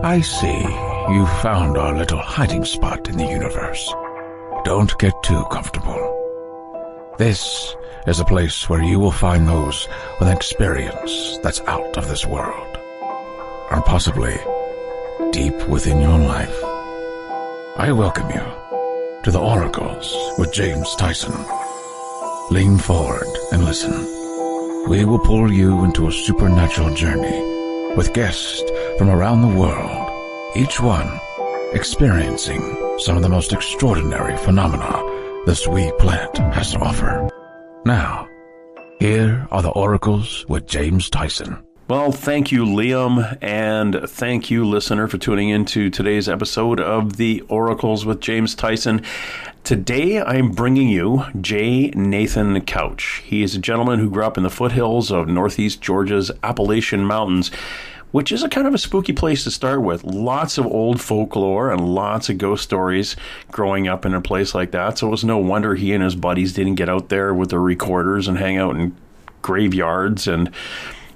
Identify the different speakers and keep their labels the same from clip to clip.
Speaker 1: I see you found our little hiding spot in the universe. Don't get too comfortable. This is a place where you will find those with an experience that's out of this world, or possibly deep within your life. I welcome you to the Oracles with James Tyson. Lean forward and listen. We will pull you into a supernatural journey with guests from around the world, each one experiencing some of the most extraordinary phenomena this wee planet has to offer. Now, here are the Oracles with James Tyson.
Speaker 2: Well, thank you, Liam, and thank you, listener, for tuning into today's episode of the Oracles with James Tyson. Today, I'm bringing you J. Nathan Couch. He is a gentleman who grew up in the foothills of northeast Georgia's Appalachian Mountains, which is a kind of a spooky place to start with. Lots of old folklore and lots of ghost stories growing up in a place like that. So it was no wonder he and his buddies didn't get out there with their recorders and hang out in graveyards and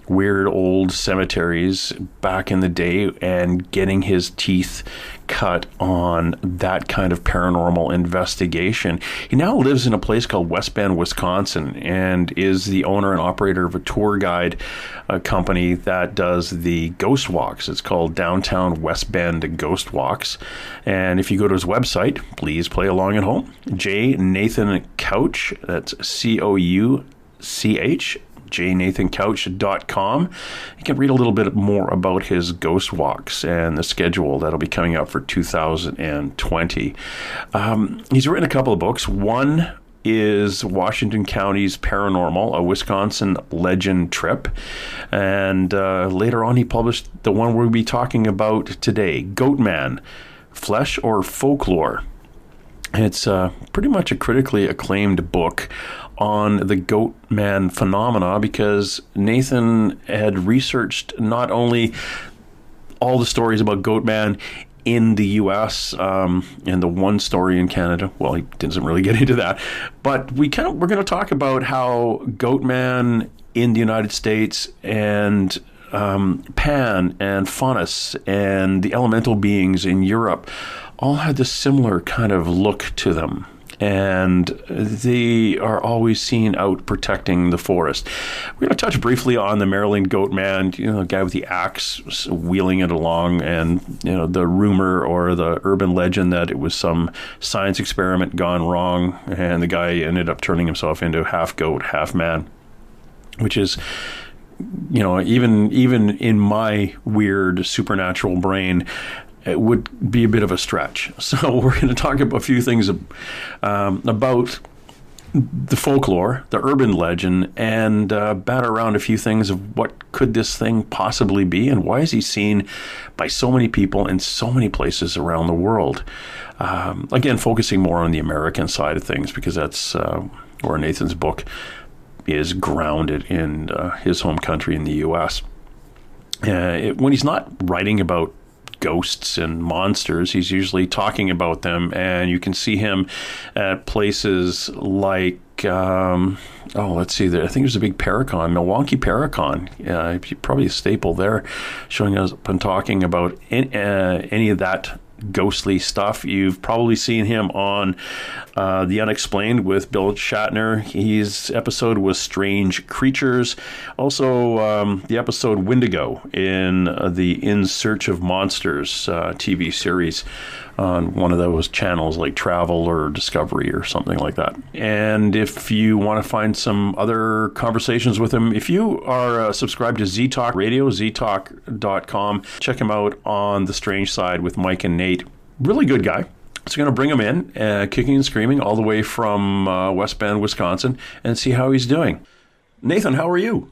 Speaker 2: weird old cemeteries back in the day and getting his teeth cut on that kind of paranormal investigation. He now lives in a place called West Bend, Wisconsin, and is the owner and operator of a tour guide company that does the ghost walks. It's called Downtown West Bend Ghost Walks. And if you go to his website, please play along at home. J. Nathan Couch, that's Couch, jnathancouch.com. You can read a little bit more about his ghost walks and the schedule that'll be coming up for 2020. He's written a couple of books. One is Washington County's Paranormal, a Wisconsin legend trip. And later on, he published the one we'll be talking about today, Goatman, Flesh or Folklore. It's pretty much a critically acclaimed book on the Goatman phenomena because Nathan had researched not only all the stories about Goatman in the U.S. And the one story in Canada. Well, he doesn't really get into that, but we're going to talk about how Goatman in the United States and Pan and Foutas and the elemental beings in Europe all had this similar kind of look to them. And they are always seen out protecting the forest. We're going to touch briefly on the Maryland Goatman, the guy with the axe wheeling it along, and the rumor or the urban legend that it was some science experiment gone wrong, and the guy ended up turning himself into half goat, half man, which is, even in my weird supernatural brain, it would be a bit of a stretch. So we're going to talk about a few things about the folklore, the urban legend, and bat around a few things of what could this thing possibly be and why is he seen by so many people in so many places around the world. Again, focusing more on the American side of things because that's where Nathan's book is grounded in his home country in the U.S. When he's not writing about ghosts and monsters, he's usually talking about them, and you can see him at places like let's see there. I think there's a big Paracon, Milwaukee Paracon. Probably a staple there, showing us and talking about any of that ghostly stuff. You've probably seen him on The Unexplained with Bill Shatner. His episode was Strange Creatures. Also, the episode Wendigo in the In Search of Monsters TV series on one of those channels like Travel or Discovery or something like that. And if you want to find some other conversations with him, if you are subscribed to Z-Talk Radio, ztalk.com, check him out on The Strange Side with Mike and Nate. Really good guy. So we're going to bring him in, kicking and screaming all the way from West Bend, Wisconsin, and see how he's doing. Nathan, how are you?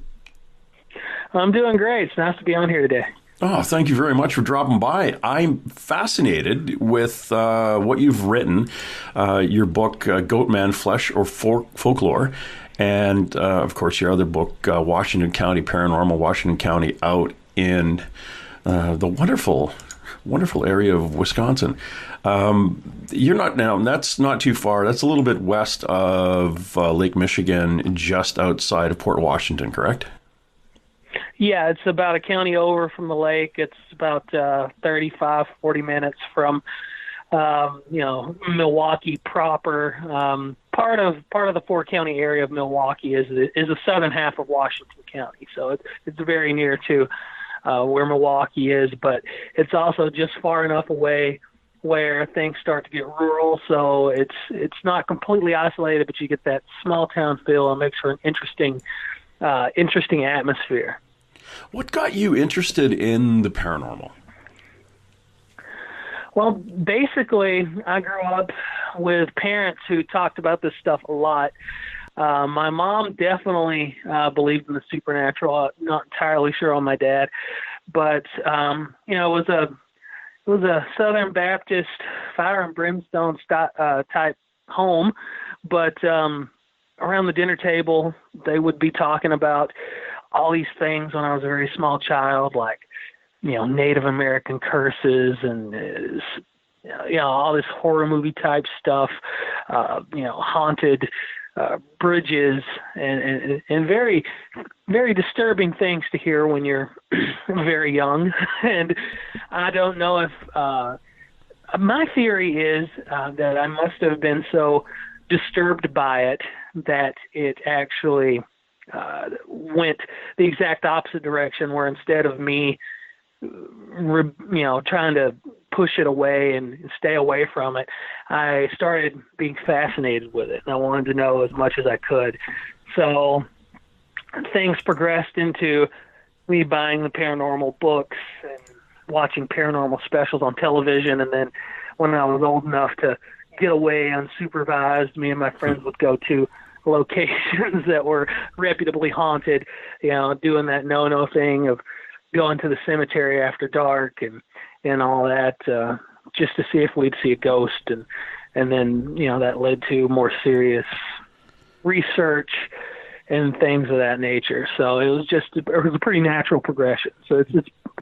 Speaker 3: I'm doing great. It's nice to be on here today.
Speaker 2: Oh, thank you very much for dropping by. I'm fascinated with what you've written, your book, Goatman, Flesh or Folklore, and, of course, your other book, Washington County Paranormal, Washington County, out in the wonderful area of Wisconsin. You're not now, that's not too far. That's a little bit west of Lake Michigan, just outside of Port Washington, correct?
Speaker 3: Yeah, it's about a county over from the lake. It's about 35, 40 minutes from, Milwaukee proper. Part of the 4-county area of Milwaukee is the southern half of Washington County. So it's very near to where Milwaukee is, but it's also just far enough away where things start to get rural. So it's not completely isolated, but you get that small town feel and makes for an interesting atmosphere.
Speaker 2: What got you interested in the paranormal?
Speaker 3: Well, basically, I grew up with parents who talked about this stuff a lot. My mom definitely believed in the supernatural. I'm not entirely sure on my dad, but it was a Southern Baptist fire and brimstone type home. But around the dinner table, they would be talking about all these things when I was a very small child, like, Native American curses and, all this horror movie type stuff, haunted bridges and very, very disturbing things to hear when you're very young. And I don't know if my theory is that I must have been so disturbed by it that it actually went the exact opposite direction, where instead of me trying to push it away and stay away from it, I started being fascinated with it, and I wanted to know as much as I could. So things progressed into me buying the paranormal books and watching paranormal specials on television, and then when I was old enough to get away unsupervised, me and my friends would go to locations that were reputably haunted, doing that no thing of going to the cemetery after dark and all that, just to see if we'd see a ghost. And then, that led to more serious research and things of that nature. So it was a pretty natural progression. So it's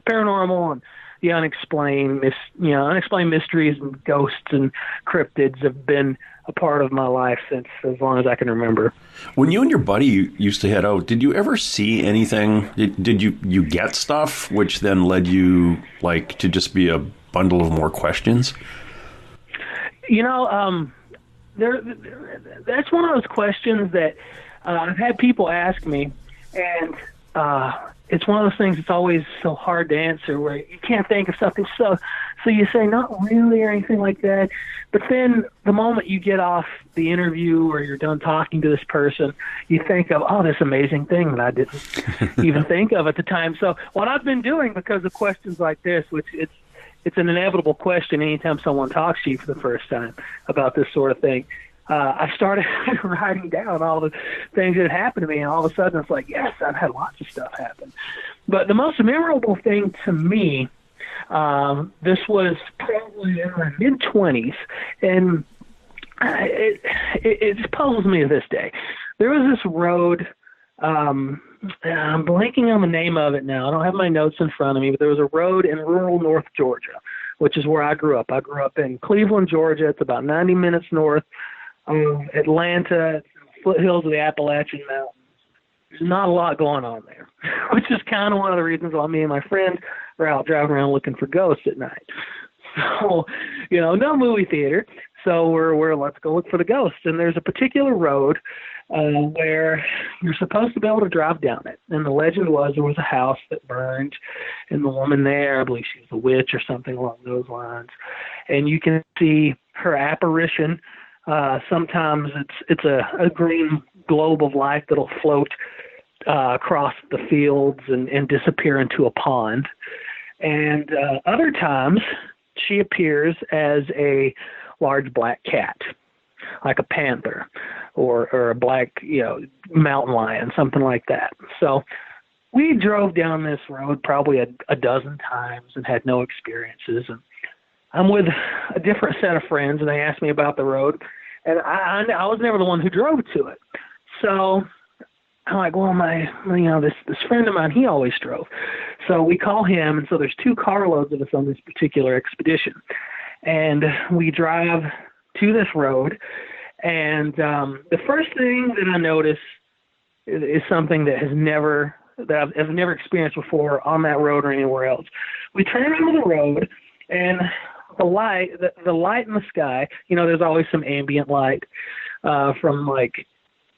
Speaker 3: paranormal and the unexplained mysteries and ghosts and cryptids have been a part of my life since as long as I can remember.
Speaker 2: When you and your buddy used to head out, did you ever see anything? Did you get stuff which then led you to just be a bundle of more questions?
Speaker 3: That's one of those questions that I've had people ask me, and it's one of those things that's always so hard to answer, where you can't think of something. So you say, not really or anything like that. But then the moment you get off the interview or you're done talking to this person, you think of, this amazing thing that I didn't even think of at the time. So what I've been doing, because of questions like this, which it's an inevitable question anytime someone talks to you for the first time about this sort of thing, I started writing down all the things that had happened to me, and all of a sudden it's like, yes, I've had lots of stuff happen. But the most memorable thing to me, this was probably in my mid-20s, and it puzzles me to this day. There was this road, I'm blanking on the name of it now. I don't have my notes in front of me, but there was a road in rural North Georgia, which is where I grew up. I grew up in Cleveland, Georgia. It's about 90 minutes north of Atlanta, foothills of the Appalachian Mountains. There's not a lot going on there, which is kind of one of the reasons why me and my friends are out driving around looking for ghosts at night. So, no movie theater. So we're let's go look for the ghosts. And there's a particular road where you're supposed to be able to drive down it. And the legend was there was a house that burned, and the woman there, I believe she was a witch or something along those lines. And you can see her apparition. Sometimes it's a green globe of light that'll float across the fields and disappear into a pond. And other times she appears as a large black cat, like a panther or a black, mountain lion, something like that. So we drove down this road probably a dozen times and had no experiences. And I'm with a different set of friends, and they asked me about the road, and I was never the one who drove to it. So I'm like, well, this friend of mine, he always drove. So we call him, and so there's 2 carloads of us on this particular expedition. And we drive to this road, and the first thing that I notice is something that has never that I've never experienced before on that road or anywhere else. We turn onto the road, and the light in the sky, there's always some ambient light from like,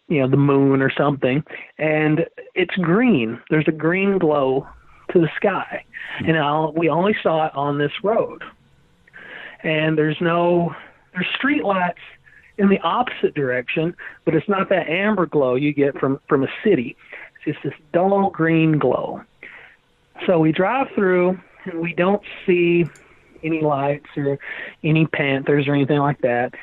Speaker 3: the moon or something, and it's green. There's a green glow to the sky, and we only saw it on this road. And there's street lights in the opposite direction, but it's not that amber glow you get from a city. It's just this dull green glow. So we drive through, and we don't see any lights or any panthers or anything like that.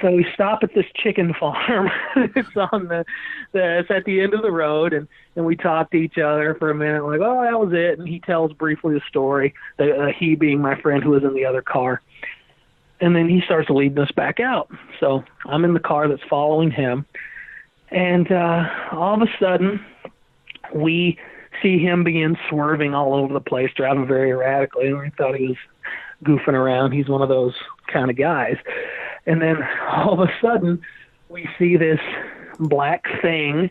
Speaker 3: So we stop at this chicken farm. It's at the end of the road, and we talk to each other for a minute, like, oh, that was it. And he tells briefly the story, he being my friend who was in the other car. And then he starts leading us back out. So I'm in the car that's following him. And all of a sudden, we see him begin swerving all over the place, driving very erratically. And we thought he was goofing around. He's one of those kind of guys. And then all of a sudden, we see this black thing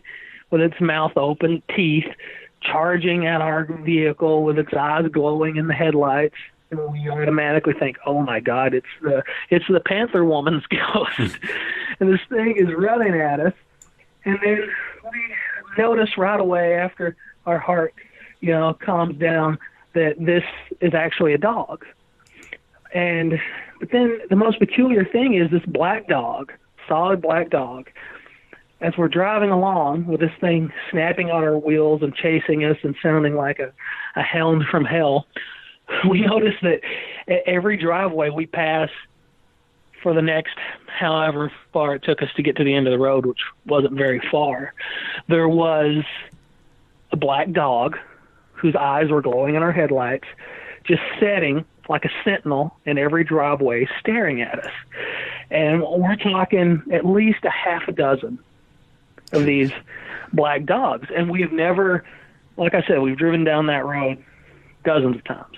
Speaker 3: with its mouth open, teeth, charging at our vehicle with its eyes glowing in the headlights. And we automatically think, oh my God, it's the Panther Woman's ghost. And this thing is running at us. And then we notice right away, after our heart, calms down, that this is actually a dog. But then the most peculiar thing is this black dog, solid black dog, as we're driving along with this thing snapping on our wheels and chasing us and sounding like a hound from hell, we notice that at every driveway we pass for the next however far it took us to get to the end of the road, which wasn't very far, there was a black dog whose eyes were glowing in our headlights, just sitting like a sentinel in every driveway, staring at us. And we're talking at least a half a dozen of these black dogs. And we have never, like I said, we've driven down that road dozens of times.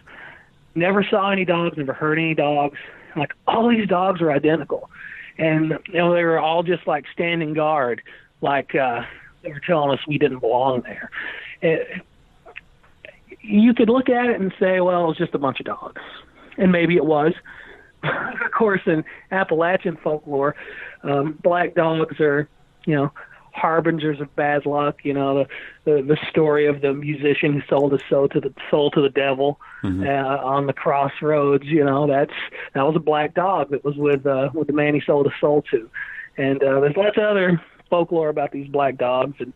Speaker 3: Never saw any dogs, never heard any dogs. Like, all these dogs are identical. And, they were all just like standing guard, like they were telling us we didn't belong there. You could look at it and say, well, it was just a bunch of dogs. And maybe it was. Of course, in Appalachian folklore, black dogs are, harbingers of bad luck. The story of the musician who sold his soul to the devil on the crossroads. That was a black dog that was with the man he sold his soul to. And there's lots of other folklore about these black dogs. And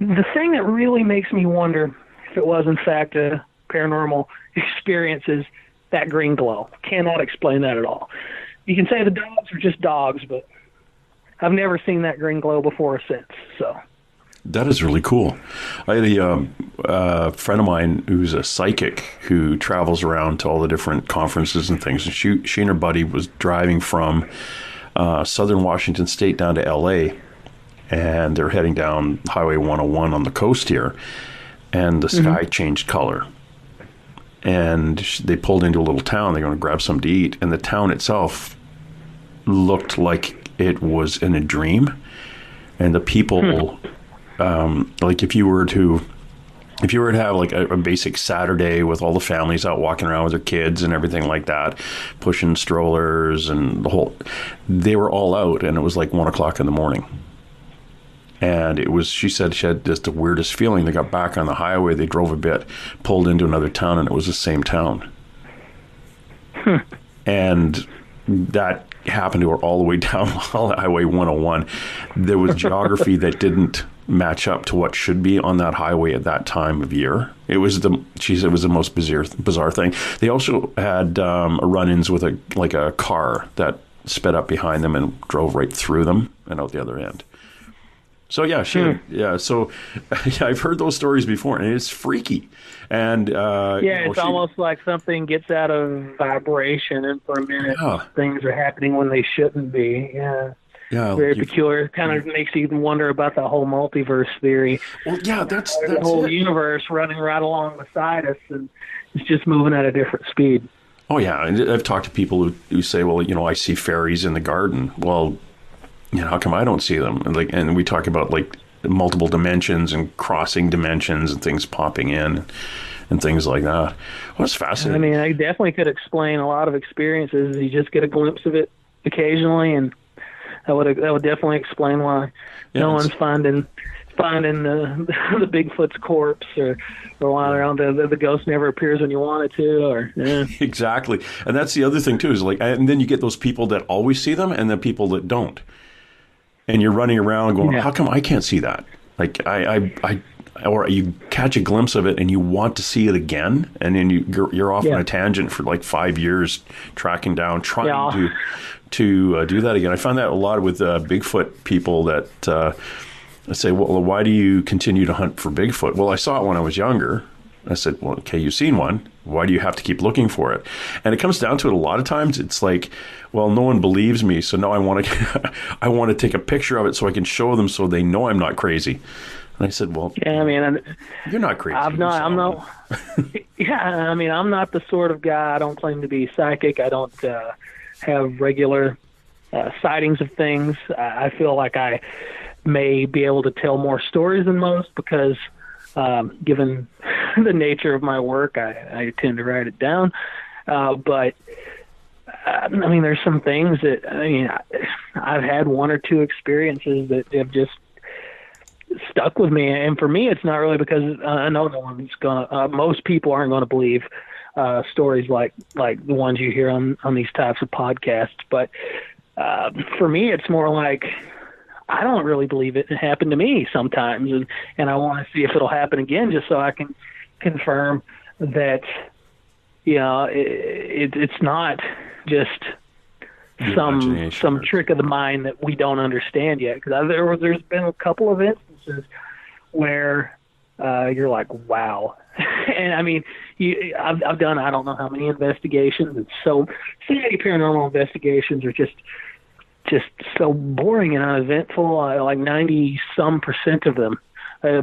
Speaker 3: the thing that really makes me wonder if it was in fact a paranormal experience is that green glow. Cannot explain that at all. You can say the dogs are just dogs, but I've never seen that green glow before or since. So
Speaker 2: that is really cool. I had a friend of mine who's a psychic who travels around to all the different conferences and things. And she and her buddy was driving from southern Washington State down to L.A., and they're heading down Highway 101 on the coast here, and the sky changed color. And they pulled into a little town. They're going to grab something to eat, and the town itself looked like it was in a dream. And the people, like if you were to have like a basic Saturday with all the families out walking around with their kids and everything like that, pushing strollers and they were all out, and it was like 1 o'clock in the morning. And she said she had just the weirdest feeling. They got back on the highway, they drove a bit, pulled into another town, and it was the same town. And that happened to her all the way down Highway 101. There was geography that didn't match up to what should be on that highway at that time of year. She said it was the most bizarre thing. They also had run-ins with a car that sped up behind them and drove right through them and out the other end. So so I've heard those stories before, and it's freaky. And
Speaker 3: it's almost like something gets out of vibration, and for a minute things are happening when they shouldn't be. Very peculiar. It kind of makes you even wonder about the whole multiverse theory.
Speaker 2: Well, that's
Speaker 3: the whole universe running right along beside us, and it's just moving at a different speed.
Speaker 2: Oh yeah, and I've talked to people who say, well, I see fairies in the garden. Well, how come I don't see them? And we talk about like multiple dimensions and crossing dimensions and things popping in and things like that. Well, it's fascinating.
Speaker 3: I mean, I definitely could explain a lot of experiences. You just get a glimpse of it occasionally, and that would definitely explain why no one's finding the Bigfoot's corpse, or why the ghost never appears when you want it to, or
Speaker 2: Exactly. And that's the other thing too, is like, and then you get those people that always see them and the people that don't, and you're running around going, how come I can't see that? Like or you catch a glimpse of it and you want to see it again, and then you're off on a tangent for like 5 years trying to do that again. I found that a lot with Bigfoot people that say, well, why do you continue to hunt for Bigfoot? Well, I saw it when I was younger. I said, well, okay, you've seen one. Why do you have to keep looking for it? And it comes down to it a lot of times. It's like, well, no one believes me, so now I want to take a picture of it so I can show them so they know I'm not crazy. And I said, well,
Speaker 3: I mean,
Speaker 2: you're not crazy.
Speaker 3: I'm not. I mean, I'm not the sort of guy. I don't claim to be psychic. I don't have regular sightings of things. I feel like I may be able to tell more stories than most because, given the nature of my work, I tend to write it down. But I mean, there's some things that I've had one or two experiences that have just stuck with me, and for me, it's not really because I know no one's gonna. Most people aren't going to believe stories like the ones you hear on these types of podcasts. But for me, it's more like I don't really believe it happened to me sometimes, and I want to see if it'll happen again, just so I can confirm that it's not just some trick of the mind that we don't understand yet. Because there's been a couple of instances where you're like, wow. And I mean, I've done I don't know how many investigations, and so many paranormal investigations are just so boring and uneventful. Like 90-some% of them,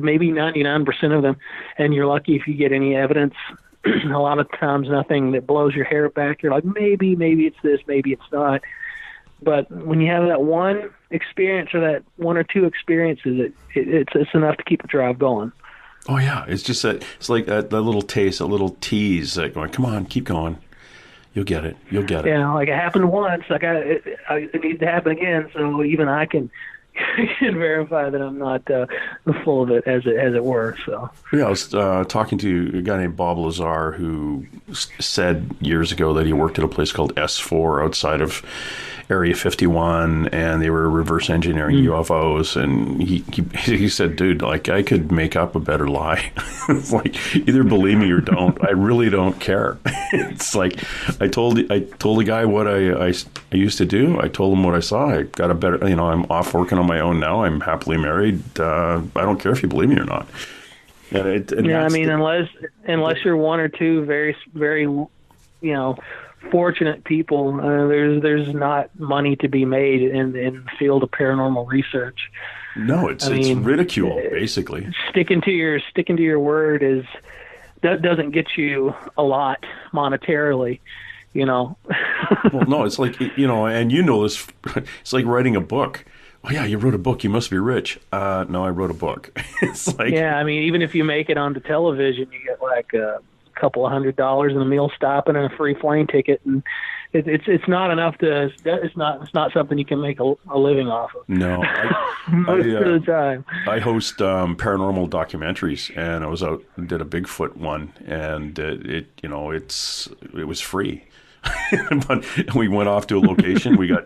Speaker 3: maybe 99% of them, and you're lucky if you get any evidence. A lot of times nothing that blows your hair back. You're like, maybe it's this, maybe it's not. But when you have that one experience or that one or two experiences, it's enough to keep the drive going.
Speaker 2: Oh yeah, it's just that it's like that little taste, that little tease, like going, come on, keep going. You'll get it.
Speaker 3: Yeah, like it happened once. It needs to happen again, so even I can verify that I'm not full of it, as it were. So
Speaker 2: yeah, I was talking to a guy named Bob Lazar who said years ago that he worked at a place called S4 outside of Area 51, and they were reverse engineering UFOs. And he said, dude, like I could make up a better lie. It's like, either believe me or don't. I really don't care. It's like I told the guy what I used to do. I told him what I saw. I got a better, I'm off working on my own now. I'm happily married. I don't care if you believe me or not.
Speaker 3: I mean, unless you're one or two very, very, fortunate people, there's not money to be made in the field of paranormal research.
Speaker 2: No, it's ridicule, basically. Sticking to
Speaker 3: your word that doesn't get you a lot monetarily.
Speaker 2: Well, no, it's like, and this, it's like writing a book. Oh yeah, you wrote a book, you must be rich. No, I wrote a book. It's like,
Speaker 3: yeah, I mean, even if you make it onto television, you get like a couple of $100 and a meal stipend and a free plane ticket, and it's not enough to. It's not something you can make a living off of.
Speaker 2: No,
Speaker 3: most of the time.
Speaker 2: I host paranormal documentaries, and I was out and did a Bigfoot one, and it was free. But we went off to a location. We got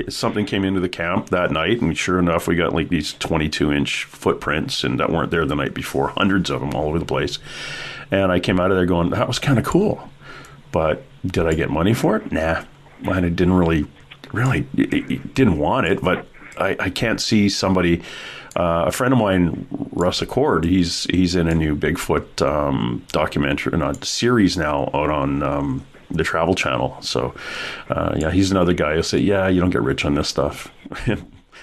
Speaker 2: something came into the camp that night, and sure enough, we got like these 22-inch footprints, and that weren't there the night before. Hundreds of them all over the place. And I came out of there going, that was kind of cool. But did I get money for it? Nah. I didn't really didn't want it, but I can't see somebody. A friend of mine, Russ Hoard, he's in a new Bigfoot documentary, not series now, out on the Travel Channel. So, he's another guy who'll say, yeah, you don't get rich on this stuff.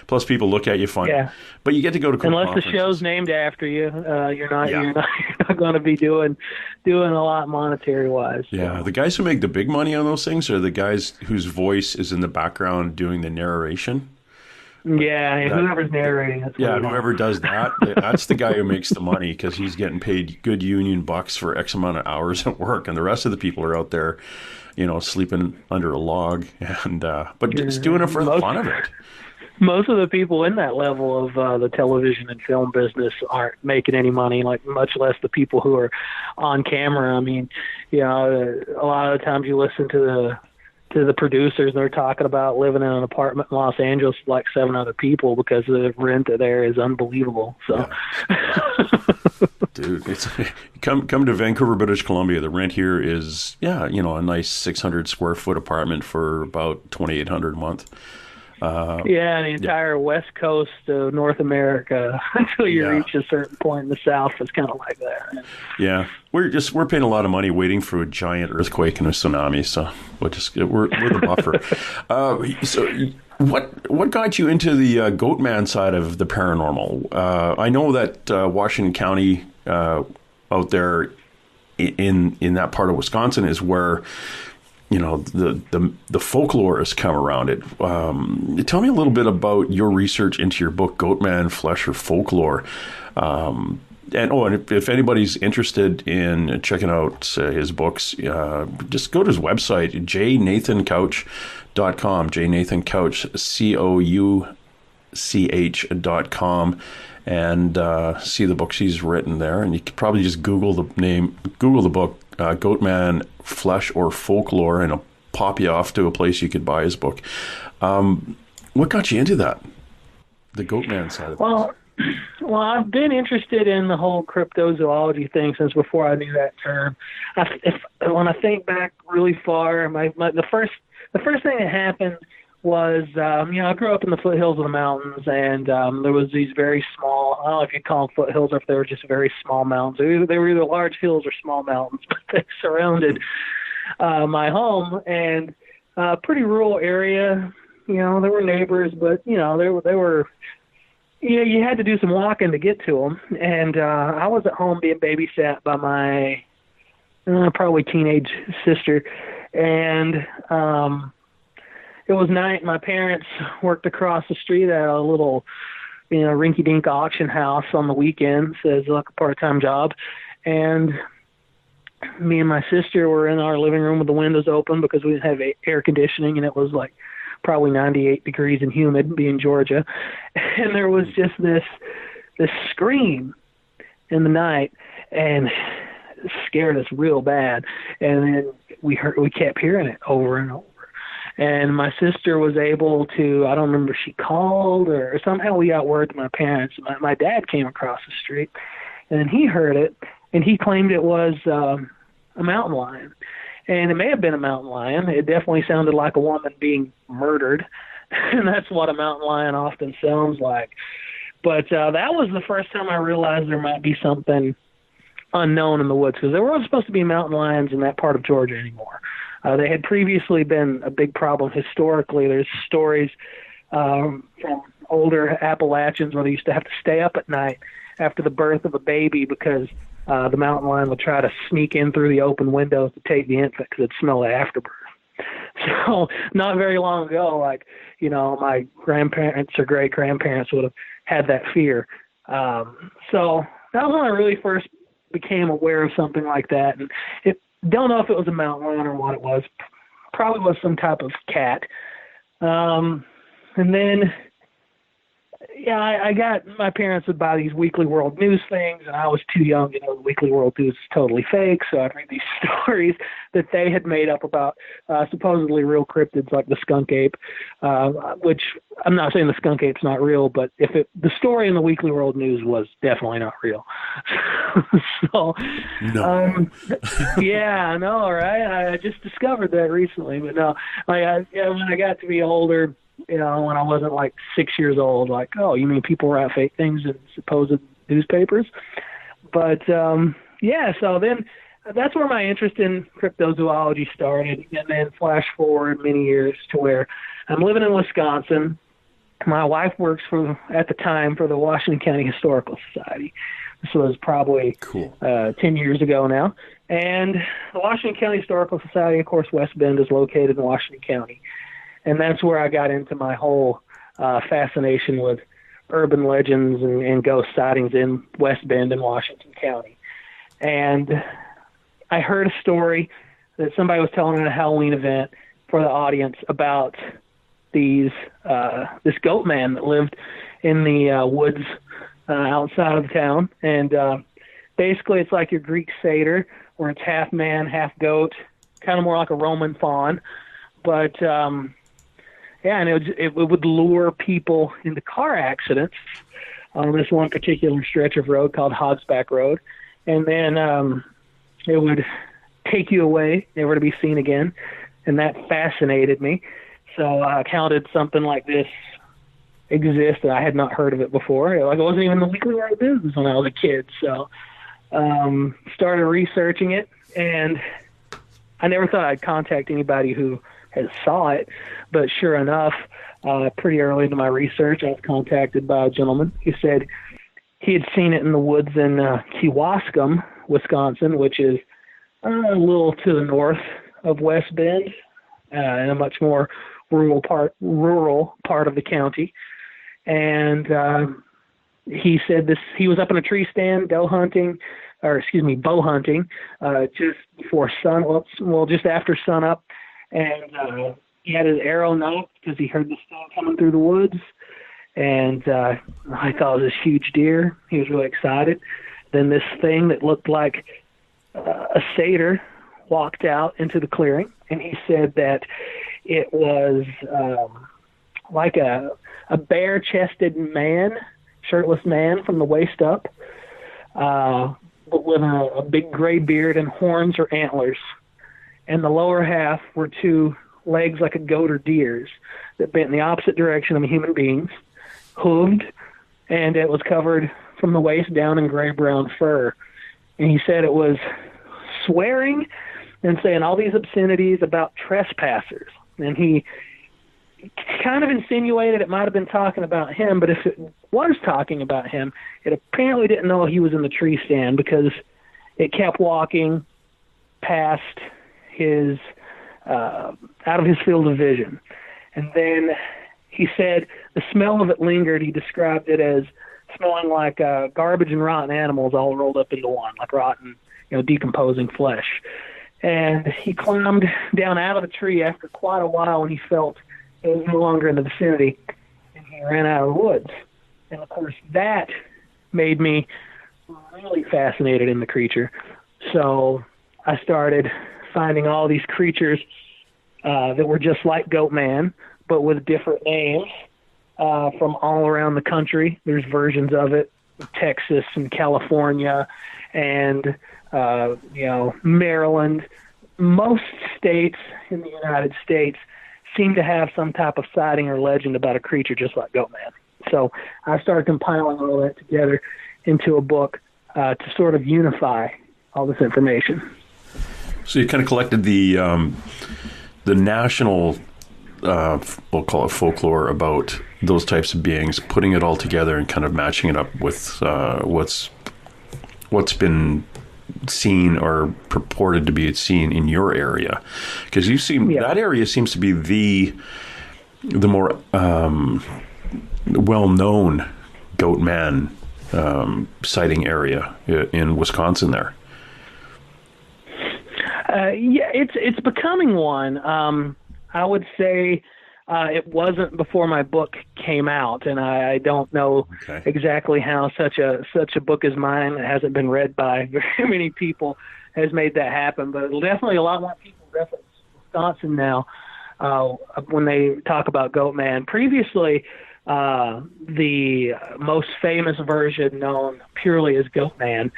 Speaker 2: Plus, people look at you funny. Yeah. But you get to go to cool
Speaker 3: unless the show's named after you. You're not going to be doing a lot monetary wise. So.
Speaker 2: Yeah, the guys who make the big money on those things are the guys whose voice is in the background doing the narration.
Speaker 3: Yeah, whoever's narrating. That's
Speaker 2: yeah, whoever does that, that's the guy who makes the money because he's getting paid good union bucks for X amount of hours at work, and the rest of the people are out there, sleeping under a log, and but just doing it for the fun of it.
Speaker 3: Most of the people in that level of the television and film business aren't making any money, like much less the people who are on camera. I mean, a lot of the times you listen to the producers, they're talking about living in an apartment in Los Angeles with like 7 other people because the rent there is unbelievable. So,
Speaker 2: yeah. Dude, it's come to Vancouver, British Columbia. The rent here is a nice 600 square foot apartment for about $2,800 a month.
Speaker 3: The entire west coast of North America until you reach a certain point in the south is kind of like that.
Speaker 2: Yeah, we're paying a lot of money waiting for a giant earthquake and a tsunami. So we're the buffer. So what got you into the Goatman side of the paranormal? I know that Washington County out there in that part of Wisconsin is where the folklore has come around it. Tell me a little bit about your research into your book, Goatman, Flesh or Folklore. And if anybody's interested in checking out his books, just go to his website, jnathancouch.com, jnathancouch, COUCH.com, and see the books he's written there. And you could probably just Google the book, Goatman, Flesh or Folklore, and it'll pop you off to a place you could buy his book. What got you into that? The Goatman side of things.
Speaker 3: Well, I've been interested in the whole cryptozoology thing since before I knew that term. When I think back really far, the first thing that happened was, I grew up in the foothills of the mountains, and there was these very small, I don't know if you call them foothills or if they were just very small mountains. They were either large hills or small mountains, but they surrounded my home, and pretty rural area. There were neighbors, but, they were you had to do some walking to get to them. And I was at home being babysat by my probably teenage sister, and it was night. My parents worked across the street at a little, rinky-dink auction house on the weekends as like a part-time job. And me and my sister were in our living room with the windows open because we didn't have air conditioning, and it was like probably 98 degrees and humid, being Georgia. And there was just this scream in the night, and it scared us real bad. And then we kept hearing it over and over. And my sister was able to, I don't remember if she called or somehow we got word to my parents. My dad came across the street, and he heard it, and he claimed it was a mountain lion. And it may have been a mountain lion. It definitely sounded like a woman being murdered, and that's what a mountain lion often sounds like. But that was the first time I realized there might be something unknown in the woods, because there weren't supposed to be mountain lions in that part of Georgia anymore. They had previously been a big problem historically. There's stories from older Appalachians where they used to have to stay up at night after the birth of a baby because the mountain lion would try to sneak in through the open windows to take the infant because it'd smell of afterbirth. So not very long ago, my grandparents or great-grandparents would have had that fear. So that was when I really first became aware of something like that. And don't know if it was a mountain lion or what it was. Probably was some type of cat. And then, I got, my parents would buy these Weekly World News things, and I was too young to know the Weekly World News is totally fake, so I'd read these stories that they had made up about supposedly real cryptids like the skunk ape, which I'm not saying the skunk ape's not real, but the story in the Weekly World News was definitely not real. So,
Speaker 2: no.
Speaker 3: Yeah, I know, right? I just discovered that recently, but no, when I got to be older, when I wasn't like 6 years old, like, oh, you mean people write fake things in supposed newspapers? But, so then that's where my interest in cryptozoology started, and then flash forward many years to where I'm living in Wisconsin. My wife works at the time for the Washington County Historical Society. This was probably
Speaker 2: cool.
Speaker 3: 10 years ago now. And the Washington County Historical Society, of course, West Bend is located in Washington County. And that's where I got into my whole fascination with urban legends and ghost sightings in West Bend and Washington County. And I heard a story that somebody was telling at a Halloween event for the audience about this Goatman that lived in the woods outside of the town. And basically it's like your Greek satyr, where it's half man, half goat, kind of more like a Roman faun. But, and it would lure people into car accidents on this one particular stretch of road called Hogsback Road. And then it would take you away, never to be seen again. And that fascinated me. So I counted something like this exist, and I had not heard of it before. Like, it wasn't even the weekly road business when I was a kid. So started researching it, and I never thought I'd contact anybody who had saw it. But sure enough, pretty early into my research, I was contacted by a gentleman who said he had seen it in the woods in Kewaskum, Wisconsin, which is a little to the north of West Bend, in a much more rural part of the county. And he said he was up in a tree stand bow hunting, just before just after sun up, and he had his arrow knocked because he heard this thing coming through the woods, and I thought it was this huge deer. He was really excited. Then this thing that looked like a satyr walked out into the clearing, and he said that it was like a bare-chested man, shirtless man from the waist up, but with a big gray beard and horns or antlers. And the lower half were two legs like a goat or deer's that bent in the opposite direction of a human being's, hooved, and it was covered from the waist down in gray-brown fur. And he said it was swearing and saying all these obscenities about trespassers. And he kind of insinuated it might have been talking about him, but if it was talking about him, it apparently didn't know he was in the tree stand, because it kept walking past his, out of his field of vision. And then he said the smell of it lingered. He described it as smelling like garbage and rotten animals all rolled up into one, like rotten, decomposing flesh. And he climbed down out of the tree after quite a while, and he felt it was no longer in the vicinity, and he ran out of the woods. And, of course, that made me really fascinated in the creature. So I started finding all these creatures that were just like Goatman, but with different names from all around the country. There's versions of it in Texas and California and Maryland. Most states in the United States seem to have some type of sighting or legend about a creature just like Goatman. So I started compiling all that together into a book to sort of unify all this information.
Speaker 2: So you kind of collected the national, we'll call it folklore, about those types of beings, putting it all together and kind of matching it up with what's been seen or purported to be seen in your area, because that area seems to be the more well-known Goatman sighting area in Wisconsin there. It's becoming one. I would say it wasn't before my book came out, and I don't know exactly how such a book as mine that hasn't been read by very many people has made that happen. But definitely a lot more people reference Wisconsin now when they talk about Goatman. Previously, the most famous version known purely as Goatman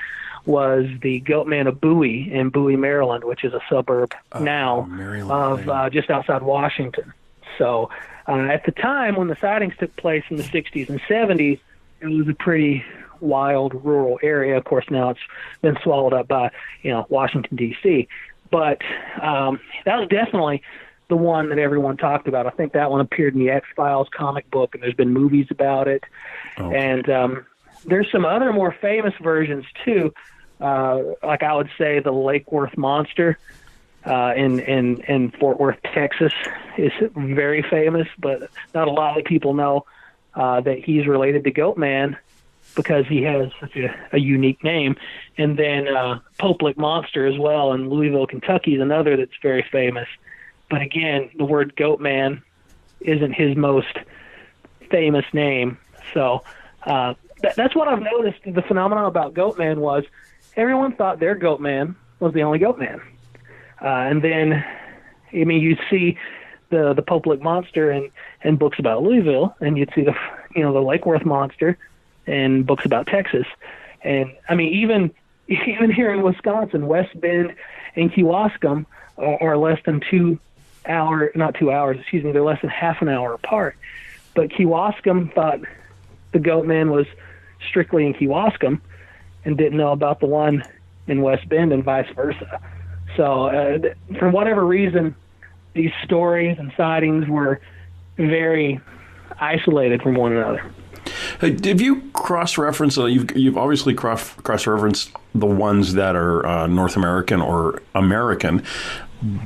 Speaker 2: was the Goatman of Bowie in Bowie, Maryland, which is a suburb of just outside Washington. So at the time when the sightings took place in the 60s and 70s, it was a pretty wild rural area. Of course, now it's been swallowed up by, Washington, D.C. But that was definitely the one that everyone talked about. I think that one appeared in the X-Files comic book, and there's been movies about it. Oh. And there's some other more famous versions, too, like I would say the Lake Worth Monster
Speaker 3: in Fort Worth, Texas, is very famous, but not a lot of people know that he's related to Goatman because he has such a unique name. And then Popelick Monster as well in Louisville, Kentucky is another that's very famous. But again, the word Goatman isn't his most famous name. So that's what I've noticed. The phenomenon about Goatman was everyone thought their Goatman was the only Goatman. And then, I mean, you'd see the Popelick Monster in books about Louisville, and you'd see the Lake Worth Monster in books about Texas. And I mean, even here in Wisconsin, West Bend and Kewaskum are less than they're less than half an hour apart. But Kewaskum thought the Goatman was strictly in Kewaskum and didn't know about the one in West Bend and vice versa. So for whatever reason, these stories and sightings were very isolated from one another.
Speaker 2: Have you cross-referenced, you've obviously cross-referenced the ones that are North American or American,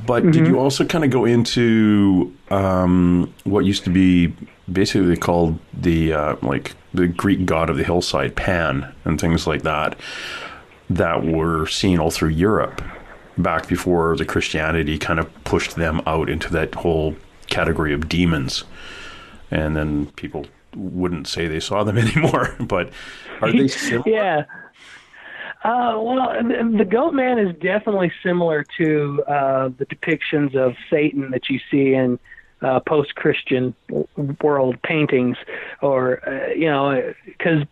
Speaker 2: but did you also kind of go into what used to be basically called the Greek god of the hillside, Pan, and things like that were seen all through Europe back before the Christianity kind of pushed them out into that whole category of demons, and then people wouldn't say they saw them anymore, but are they similar?
Speaker 3: Yeah. Well, the Goatman is definitely similar to the depictions of Satan that you see in post-Christian world paintings, or, because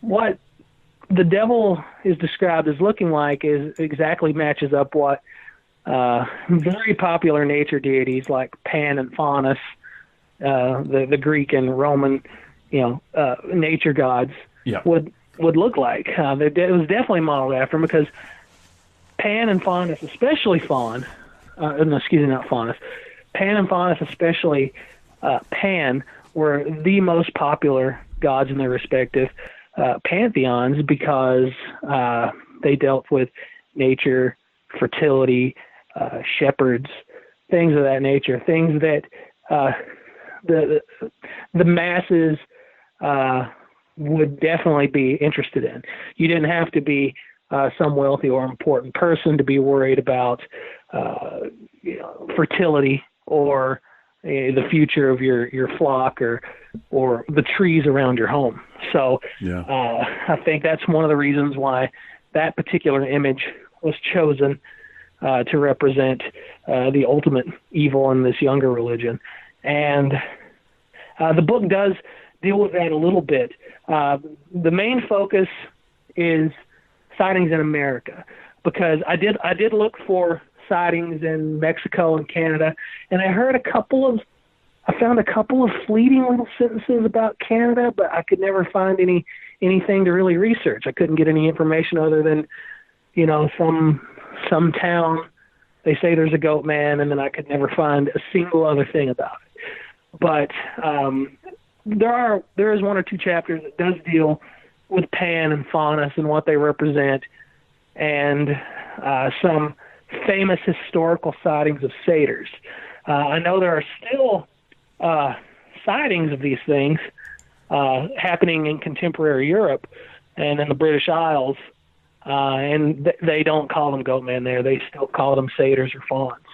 Speaker 3: what the devil is described as looking like is exactly matches up what very popular nature deities like Pan and Foutas, the Greek and Roman, nature gods would look like. It was definitely modeled after them because Pan and Foutas, especially Pan and Foutas, especially Pan, were the most popular gods in their respective pantheons because they dealt with nature, fertility, shepherds, things of that nature, things that the masses would definitely be interested in. You didn't have to be some wealthy or important person to be worried about fertility or the future of your flock or the trees around your home. So I think that's one of the reasons why that particular image was chosen to represent the ultimate evil in this younger religion. And the book does deal with that a little bit. The main focus is sightings in America, because I did look for sightings in Mexico and Canada, and I found a couple of fleeting little sentences about Canada, but I could never find anything to really research. I couldn't get any information other than, some town, they say there's a Goatman, and then I could never find a single other thing about it. But there is one or two chapters that does deal with Pan and Foutas and what they represent, and some famous historical sightings of satyrs. I know there are still sightings of these things happening in contemporary Europe and in the British Isles, and they don't call them Goatman there. They still call them satyrs or fawns.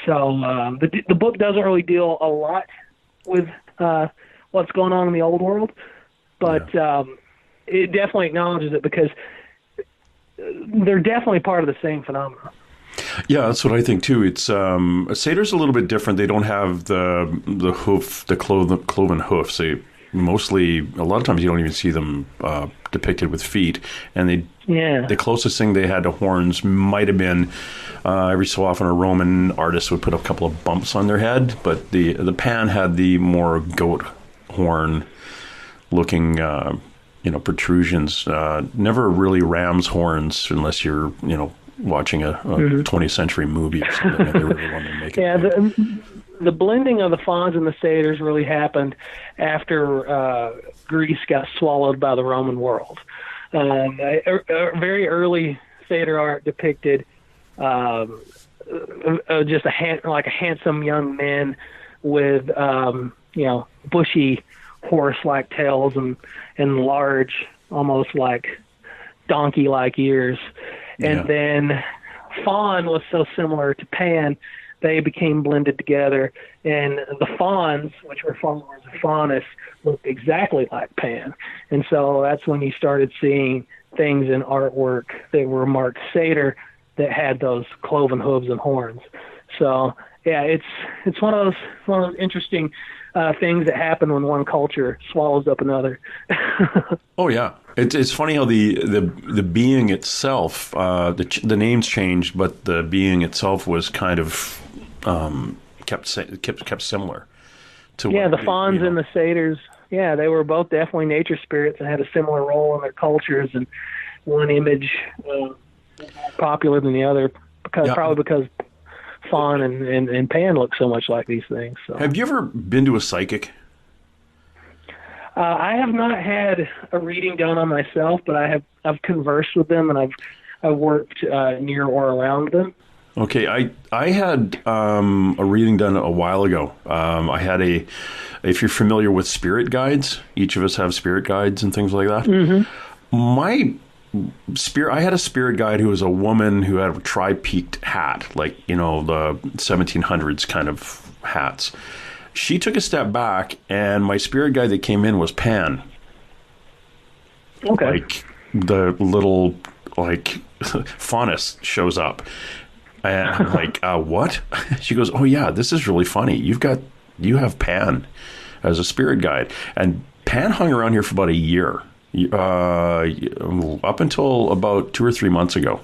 Speaker 3: So the book doesn't really deal a lot with what's going on in the old world, but it definitely acknowledges it because they're definitely part of the same phenomenon.
Speaker 2: Yeah, that's what I think too. It's a satyr's a little bit different. They don't have the cloven hoofs. They mostly, a lot of times, you don't even see them depicted with feet. And the closest thing they had to horns might have been every so often a Roman artist would put a couple of bumps on their head. But the Pan had the more goat horn looking protrusions. Never really ram's horns unless you're watching a 20th century movie or something. They really wanted to make it.
Speaker 3: Yeah, the blending of the fawns and the satyrs really happened after Greece got swallowed by the Roman world. A very early satyr art depicted just like a handsome young man with bushy horse-like tails and large, almost like donkey-like ears. And then fawn was so similar to Pan, they became blended together, and the fawns, which were followers of Foutas, looked exactly like Pan. And so that's when you started seeing things in artwork that were marked satyr that had those cloven hooves and horns. So yeah, it's one of those interesting things that happen when one culture swallows up another.
Speaker 2: Oh yeah, it's funny how the being itself, the names changed, but the being itself was kind of kept similar to
Speaker 3: the fawns and the satyrs. Yeah, they were both definitely nature spirits and had a similar role in their cultures, and one image more popular than the other probably because fawn and Pan look so much like these things. So.
Speaker 2: Have you ever been to a psychic?
Speaker 3: I have not had a reading done on myself, but I've conversed with them, and I've worked near or around them.
Speaker 2: Okay, I had a reading done a while ago. I had if you're familiar with spirit guides, each of us have spirit guides and things like that. Mm-hmm. I had a spirit guide who was a woman who had a tri-peaked hat, like, the 1700s kind of hats. She took a step back, and my spirit guide that came in was Pan.
Speaker 3: Okay.
Speaker 2: Like the little, Foutas shows up. And I'm like, what? She goes, oh yeah, this is really funny. You have Pan as a spirit guide. And Pan hung around here for about a year. Up until about 2 or 3 months ago.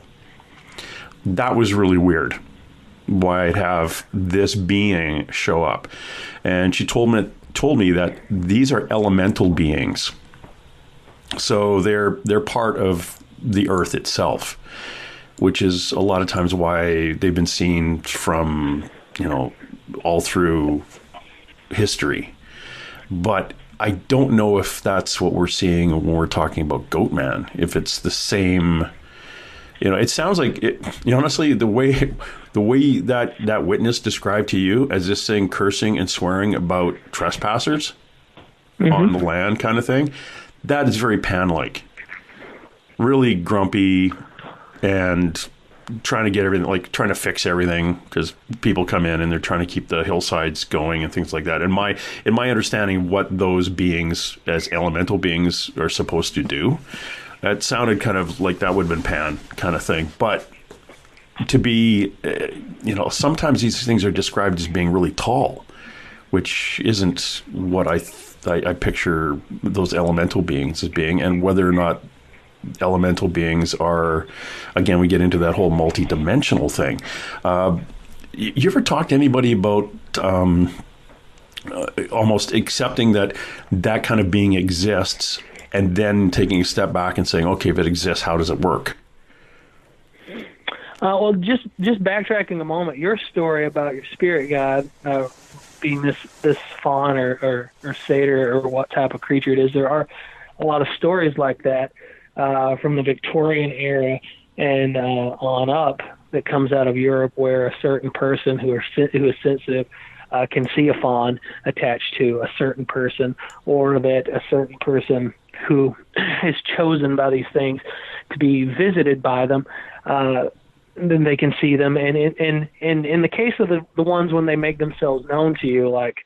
Speaker 2: That was really weird. Why I'd have this being show up. And she told me that these are elemental beings. So they're part of the earth itself, which is a lot of times why they've been seen from, all through history. But I don't know if that's what we're seeing when we're talking about Goatman, if it's the same. It sounds like it. Honestly, the way that witness described to you as this thing cursing and swearing about trespassers on the land kind of thing, that is very Pan-like. Really grumpy and trying to get everything, trying to fix everything because people come in and they're trying to keep the hillsides going and things like that. In my understanding, what those beings as elemental beings are supposed to do, that sounded kind of like that would have been Pan kind of thing. But to be, sometimes these things are described as being really tall, which isn't what I picture those elemental beings as being, and whether or not elemental beings are, again, we get into that whole multi-dimensional thing. You ever talk to anybody about almost accepting that kind of being exists and then taking a step back and saying, okay, if it exists, how does it work?
Speaker 3: Well, just backtracking a moment, your story about your spirit guide being this fawn or satyr or what type of creature it is, there are a lot of stories like that from the Victorian era and on up that comes out of Europe, where a certain person who is sensitive can see a fawn attached to a certain person, or that a certain person who is chosen by these things to be visited by them, then they can see them. And in the case of the ones when they make themselves known to you, like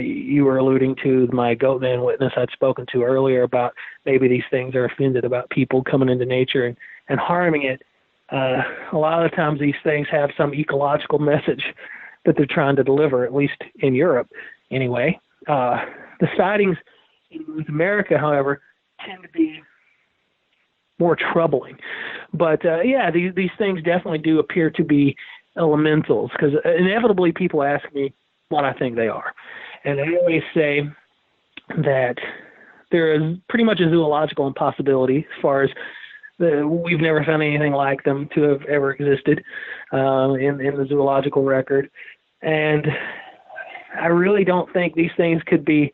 Speaker 3: you were alluding to my Goatman witness I'd spoken to earlier about maybe these things are offended about people coming into nature and harming it. A lot of the times these things have some ecological message that they're trying to deliver, at least in Europe anyway. The sightings in North America, however, tend to be more troubling. But these things definitely do appear to be elementals, because inevitably people ask me what I think they are. And I always say that there is pretty much a zoological impossibility as far as we've never found anything like them to have ever existed in the zoological record. And I really don't think these things could be,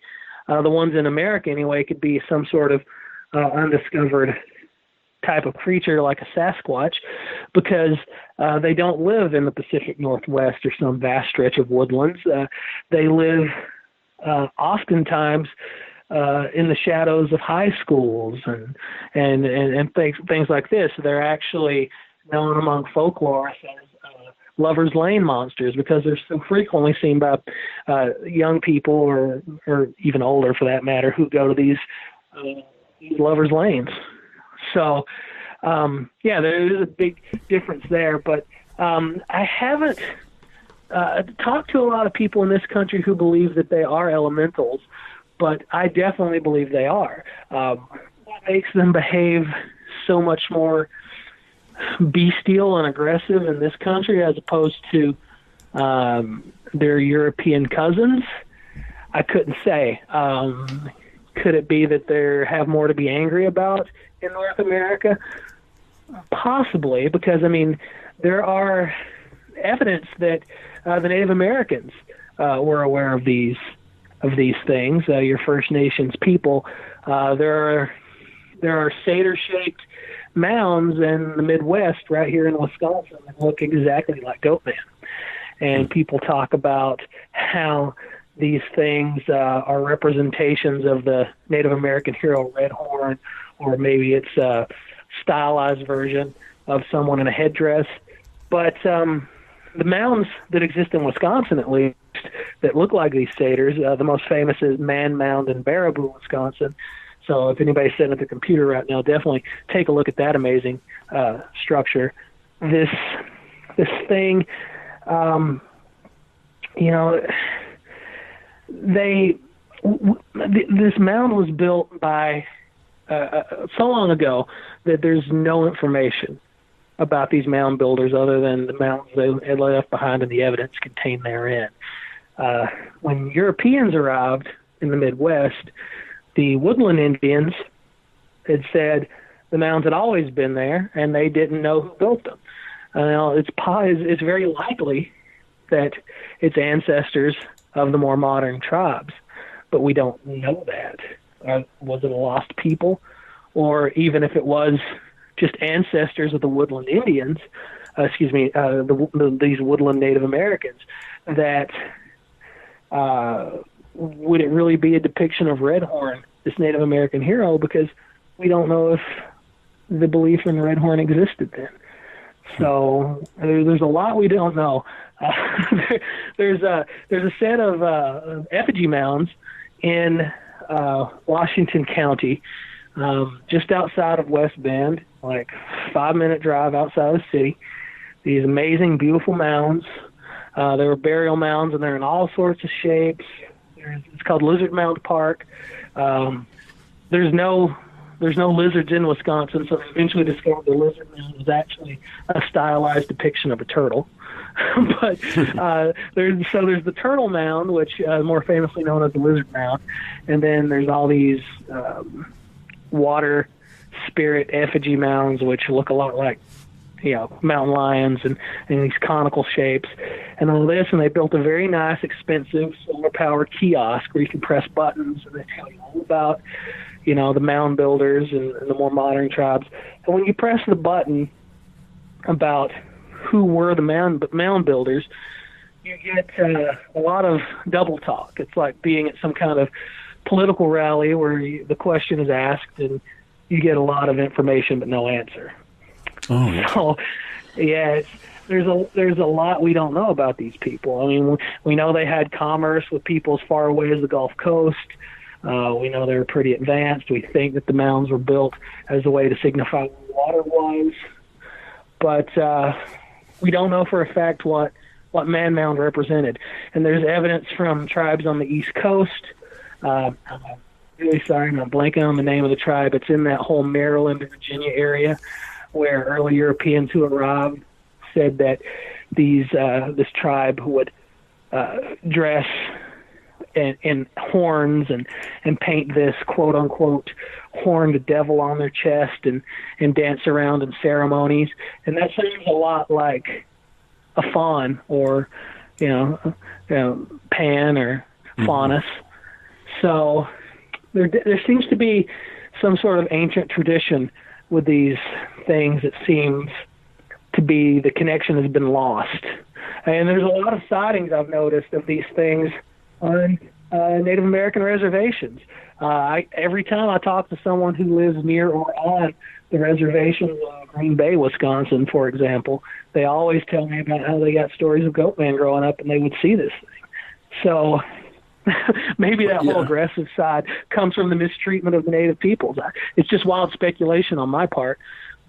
Speaker 3: the ones in America anyway, could be some sort of undiscovered type of creature like a Sasquatch. because they don't live in the Pacific Northwest or some vast stretch of woodlands. They live oftentimes in the shadows of high schools and things like this. They're actually known among folklore as lovers' lane monsters because they're so frequently seen by young people or even older, for that matter, who go to these lovers' lanes. So, there is a big difference there. But I haven't talked to a lot of people in this country who believe that they are elementals, but I definitely believe they are. What makes them behave so much more bestial and aggressive in this country as opposed to their European cousins, I couldn't say. Could it be that they have more to be angry about in North America? Possibly, because there are evidence that the Native Americans were aware of these things. Your First Nations people. There are satyr-shaped mounds in the Midwest, right here in Wisconsin, that look exactly like Goatman. And people talk about how these things are representations of the Native American hero Red Horn, or maybe it's a stylized version of someone in a headdress. But the mounds that exist in Wisconsin, at least, that look like these satyrs, the most famous is Man Mound in Baraboo, Wisconsin. So if anybody's sitting at the computer right now, definitely take a look at that amazing structure. This thing, this mound was built by so long ago that there's no information about these mound builders other than the mounds they had left behind and the evidence contained therein. When Europeans arrived in the Midwest, the woodland Indians had said the mounds had always been there, and they didn't know who built them. It's very likely that it's ancestors of the more modern tribes, but we don't know that. Was it a lost people? Or even if it was just ancestors of the woodland Indians, these woodland Native Americans, that would it really be a depiction of Red Horn, this Native American hero? Because we don't know if the belief in Red Horn existed then. So there's a lot we don't know. There's a set of effigy mounds in Washington County, just outside of West Bend, like 5-minute drive outside of the city. These amazing, beautiful mounds. They were burial mounds, and they're in all sorts of shapes. It's called Lizard Mound Park. There's no lizards in Wisconsin, so they eventually discovered the lizard mound was actually a stylized depiction of a turtle. But there's the turtle mound, which is more famously known as the lizard mound, and then there's all these water spirit effigy mounds, which look a lot like mountain lions and these conical shapes and all this. And they built a very nice, expensive, solar-powered kiosk where you can press buttons and they tell you all about, the mound builders and the more modern tribes. And when you press the button about who were the mound builders, you get a lot of double talk. It's like being at some kind of political rally where the question is asked and you get a lot of information but no answer.
Speaker 2: Oh, yeah.
Speaker 3: So, yeah, there's a lot we don't know about these people. We know they had commerce with people as far away as the Gulf Coast. We know they were pretty advanced. We think that the mounds were built as a way to signify where water was. But we don't know for a fact what Man Mound represented. And there's evidence from tribes on the East Coast. I'm really sorry, I'm blanking on the name of the tribe. It's in that whole Maryland, Virginia area, where early Europeans who arrived said that this tribe would dress in horns and paint this quote-unquote horned devil on their chest and dance around in ceremonies. And that sounds a lot like a faun or, Pan or Faunus. So there seems to be some sort of ancient tradition with these things that seems to be the connection has been lost. And there's a lot of sightings I've noticed of these things on Native American reservations. Every time I talk to someone who lives near or on the reservations in Green Bay, Wisconsin, for example, they always tell me about how they got stories of Goatman growing up and they would see this thing. So maybe that whole aggressive side comes from the mistreatment of the native peoples. It's just wild speculation on my part,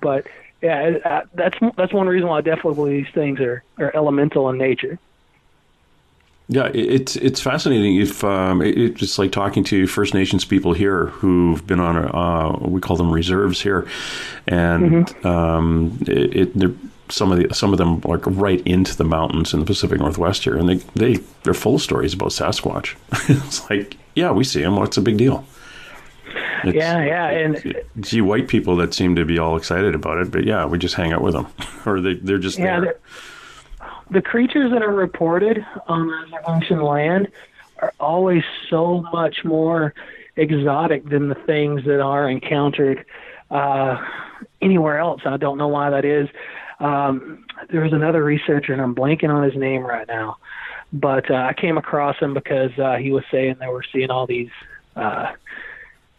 Speaker 3: but yeah, that's one reason why I definitely believe these things are elemental in nature.
Speaker 2: Yeah, it's fascinating. If it's just like talking to First Nations people here who've been on we call them reserves here, and some of them like right into the mountains in the Pacific Northwest here, and they're full of stories about Sasquatch. It's like, yeah, we see them. What's the big deal?
Speaker 3: And
Speaker 2: it's you white people that seem to be all excited about it, but yeah, we just hang out with them, or they're just there.
Speaker 3: The creatures that are reported on reservation land are always so much more exotic than the things that are encountered anywhere else. I don't know why that is. There was another researcher, and I'm blanking on his name right now, but I came across him because he was saying they were seeing all these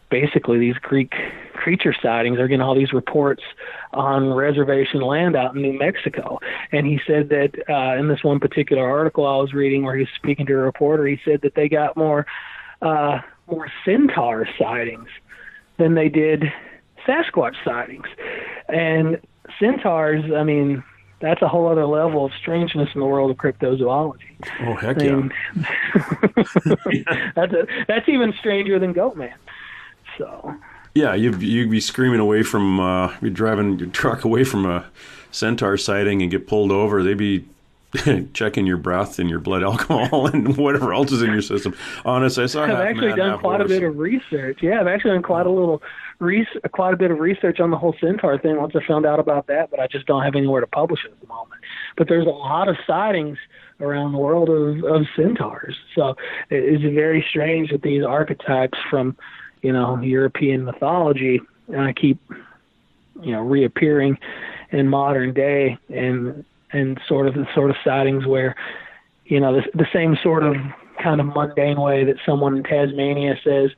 Speaker 3: basically these Greek creature sightings. They're getting all these reports on reservation land out in New Mexico. And he said that in this one particular article I was reading where he was speaking to a reporter, he said that they got more centaur sightings than they did Sasquatch sightings. And centaurs, I mean, that's a whole other level of strangeness in the world of cryptozoology.
Speaker 2: Oh, heck yeah.
Speaker 3: That's even stranger than Goatman. So
Speaker 2: yeah, you'd be screaming away from you're driving your truck away from a centaur sighting and get pulled over. They'd be checking your breath and your blood alcohol and whatever else is in your system. Honestly, I've
Speaker 3: actually done quite a bit of research. Yeah, I've actually done quite a bit of research on the whole centaur thing once I found out about that, but I just don't have anywhere to publish it at the moment. But there's a lot of sightings around the world of centaurs. So it's very strange that these archetypes from European mythology keep, reappearing in modern day and sort of sightings where, the same sort of kind of mundane way that someone in Tasmania says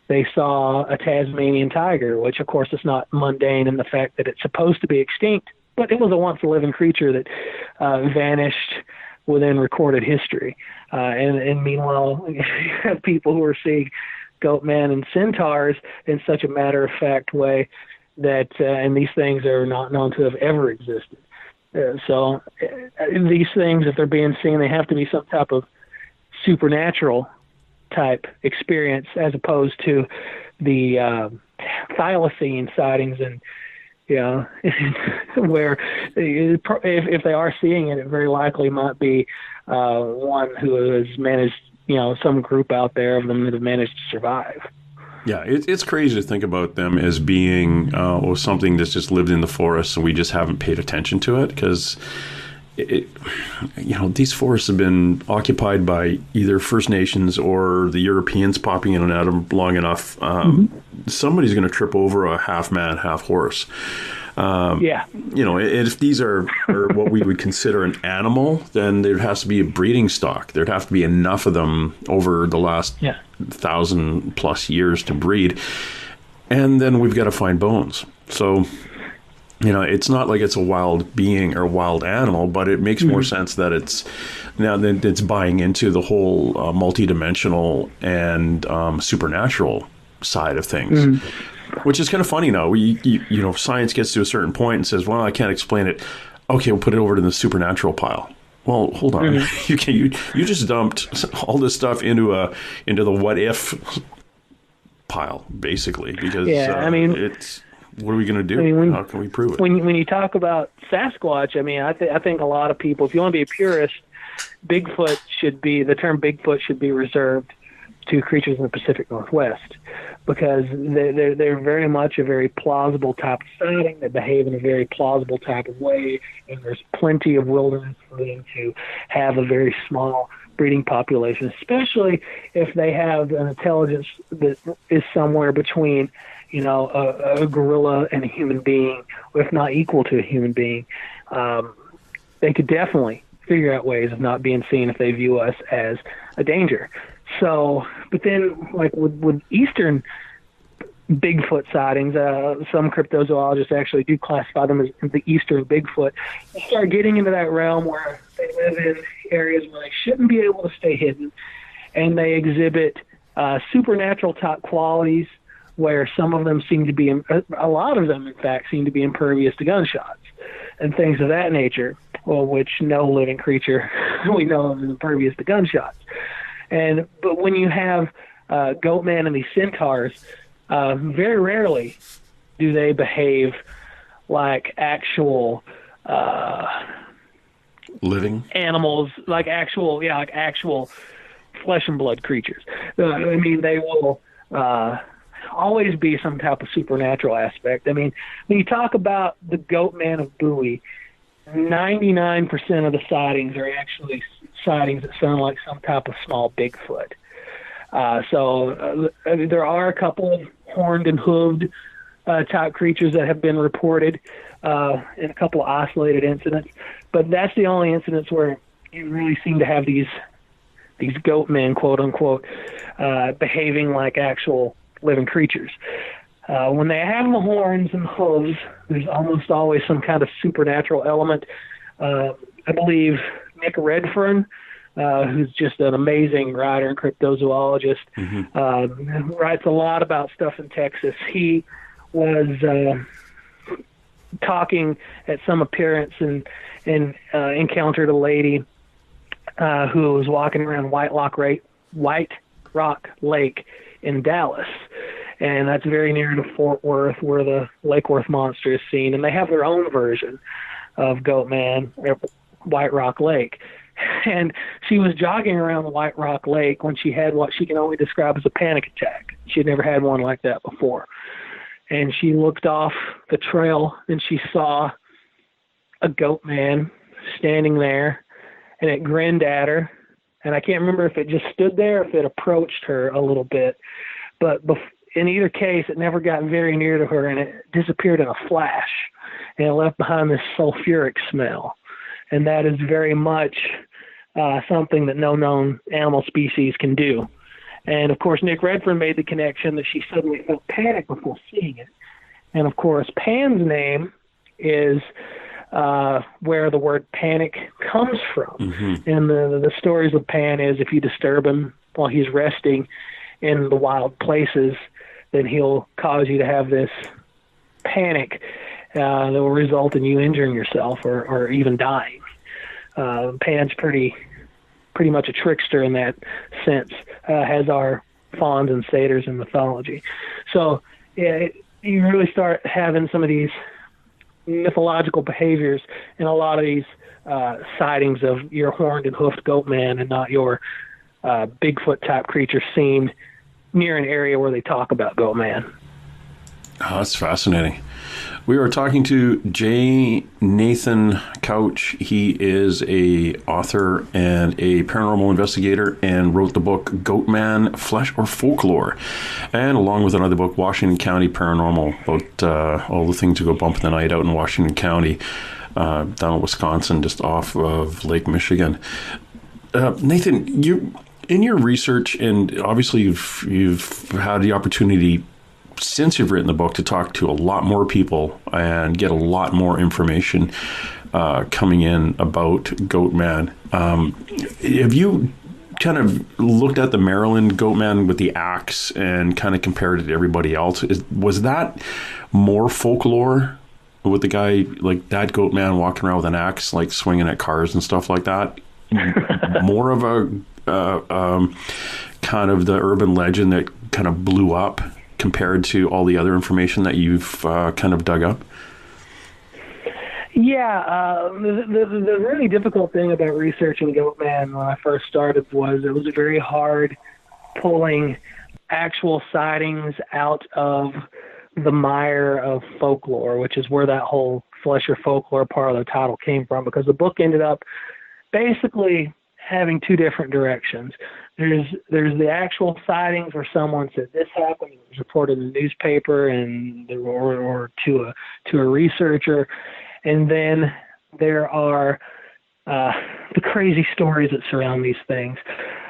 Speaker 3: they saw a Tasmanian tiger, which of course is not mundane in the fact that it's supposed to be extinct, but it was a once a living creature that vanished within recorded history. And meanwhile, you have people who are seeing Goatman and centaurs in such a matter-of-fact way that and these things are not known to have ever existed. So these things, if they're being seen, they have to be some type of supernatural type experience as opposed to the thylacine sightings and where if they are seeing it, it very likely might be one who has managed, some group out there of them that have managed to survive.
Speaker 2: Yeah, it's crazy to think about them as being something that's just lived in the forest and we just haven't paid attention to it because, these forests have been occupied by either First Nations or the Europeans popping in and out of them long enough. Somebody's going to trip over a half man, half horse. If these are what we would consider an animal, then there has to be a breeding stock. There'd have to be enough of them over the last 1,000+ years to breed. And then we've got to find bones. So, it's not like it's a wild being or wild animal, but it makes more sense that it's buying into the whole multidimensional and supernatural side of things. Which is kind of funny now. Science gets to a certain point and says, well, I can't explain it. Okay, we'll put it over to the supernatural pile. Well, hold on. You just dumped all this stuff into the what if pile, basically, because it's what are we going to do? How can we prove it?
Speaker 3: When you talk about Sasquatch, I think a lot of people, if you want to be a purist, the term Bigfoot should be reserved to creatures in the Pacific Northwest, because they're very much a very plausible type of sighting. They behave in a very plausible type of way, and there's plenty of wilderness for them to have a very small breeding population, especially if they have an intelligence that is somewhere between, a gorilla and a human being, if not equal to a human being, they could definitely figure out ways of not being seen if they view us as a danger. So, but then, like with Eastern Bigfoot sightings, some cryptozoologists actually do classify them as the Eastern Bigfoot. You start getting into that realm where they live in areas where they shouldn't be able to stay hidden, and they exhibit supernatural type qualities, where some of them seem to be, a lot of them, in fact, seem to be impervious to gunshots and things of that nature, well, which no living creature we know of is impervious to gunshots. But when you have Goatman and these centaurs, very rarely do they behave like actual
Speaker 2: living
Speaker 3: animals, like actual flesh and blood creatures. I mean, they will always be some type of supernatural aspect. I mean, when you talk about the Goatman of Bowie, 99% of the sightings are actually sightings that sound like some type of small Bigfoot. So there are a couple of horned and hooved type creatures that have been reported in a couple of isolated incidents, but that's the only incidents where you really seem to have these Goatmen, quote unquote, behaving like actual living creatures. When they have the horns and hooves, there's almost always some kind of supernatural element. I believe Nick Redfern, who's just an amazing writer and cryptozoologist, writes a lot about stuff in Texas. He was talking at some appearance and encountered a lady who was walking around White Rock Lake in Dallas. And that's very near to Fort Worth, where the Lake Worth monster is seen. And they have their own version of Goatman at White Rock Lake. And she was jogging around the White Rock Lake when she had what she can only describe as a panic attack. She had never had one like that before. And she looked off the trail and she saw a Goatman standing there, and it grinned at her. And I can't remember if it just stood there or if it approached her a little bit. But in either case, it never got very near to her, and it disappeared in a flash. And it left behind this sulfuric smell. And that is very much something that no known animal species can do. And, of course, Nick Redfern made the connection that she suddenly felt panic before seeing it. And, of course, Pan's name is where the word panic comes from. And the stories of Pan is if you disturb him while he's resting in the wild places, then he'll cause you to have this panic that will result in you injuring yourself or even dying. Pan's pretty much a trickster in that sense, has our fauns and satyrs in mythology. So you really start having some of these mythological behaviors in a lot of these sightings of your horned and hoofed Goatman, and not your Bigfoot type creature seen near an area where they talk about Goatman.
Speaker 2: Oh, that's fascinating. We were talking to J. Nathan Couch. He is a author and a paranormal investigator, and wrote the book Goatman, Flesh or Folklore, and along with another book, Washington County Paranormal, about all the things that go bump in the night out in Washington County, down in Wisconsin, just off of Lake Michigan. Nathan, you in your research, and obviously you've had the opportunity since you've written the book to talk to a lot more people and get a lot more information coming in about Goatman. Have you kind of looked at the Maryland Goatman with the axe and kind of compared it to everybody else? Was that more folklore with the guy, like that Goatman walking around with an axe, like swinging at cars and stuff like that? More of a kind of the urban legend that kind of blew up compared to all the other information that you've kind of dug up?
Speaker 3: Yeah, the really difficult thing about researching Goatman when I first started was it was very hard pulling actual sightings out of the mire of folklore, which is where that whole flesh or folklore part of the title came from, because the book ended up basically having two different directions. There's the actual sightings where someone said this happened, it was reported in the newspaper and or to a researcher, and then there are the crazy stories that surround these things.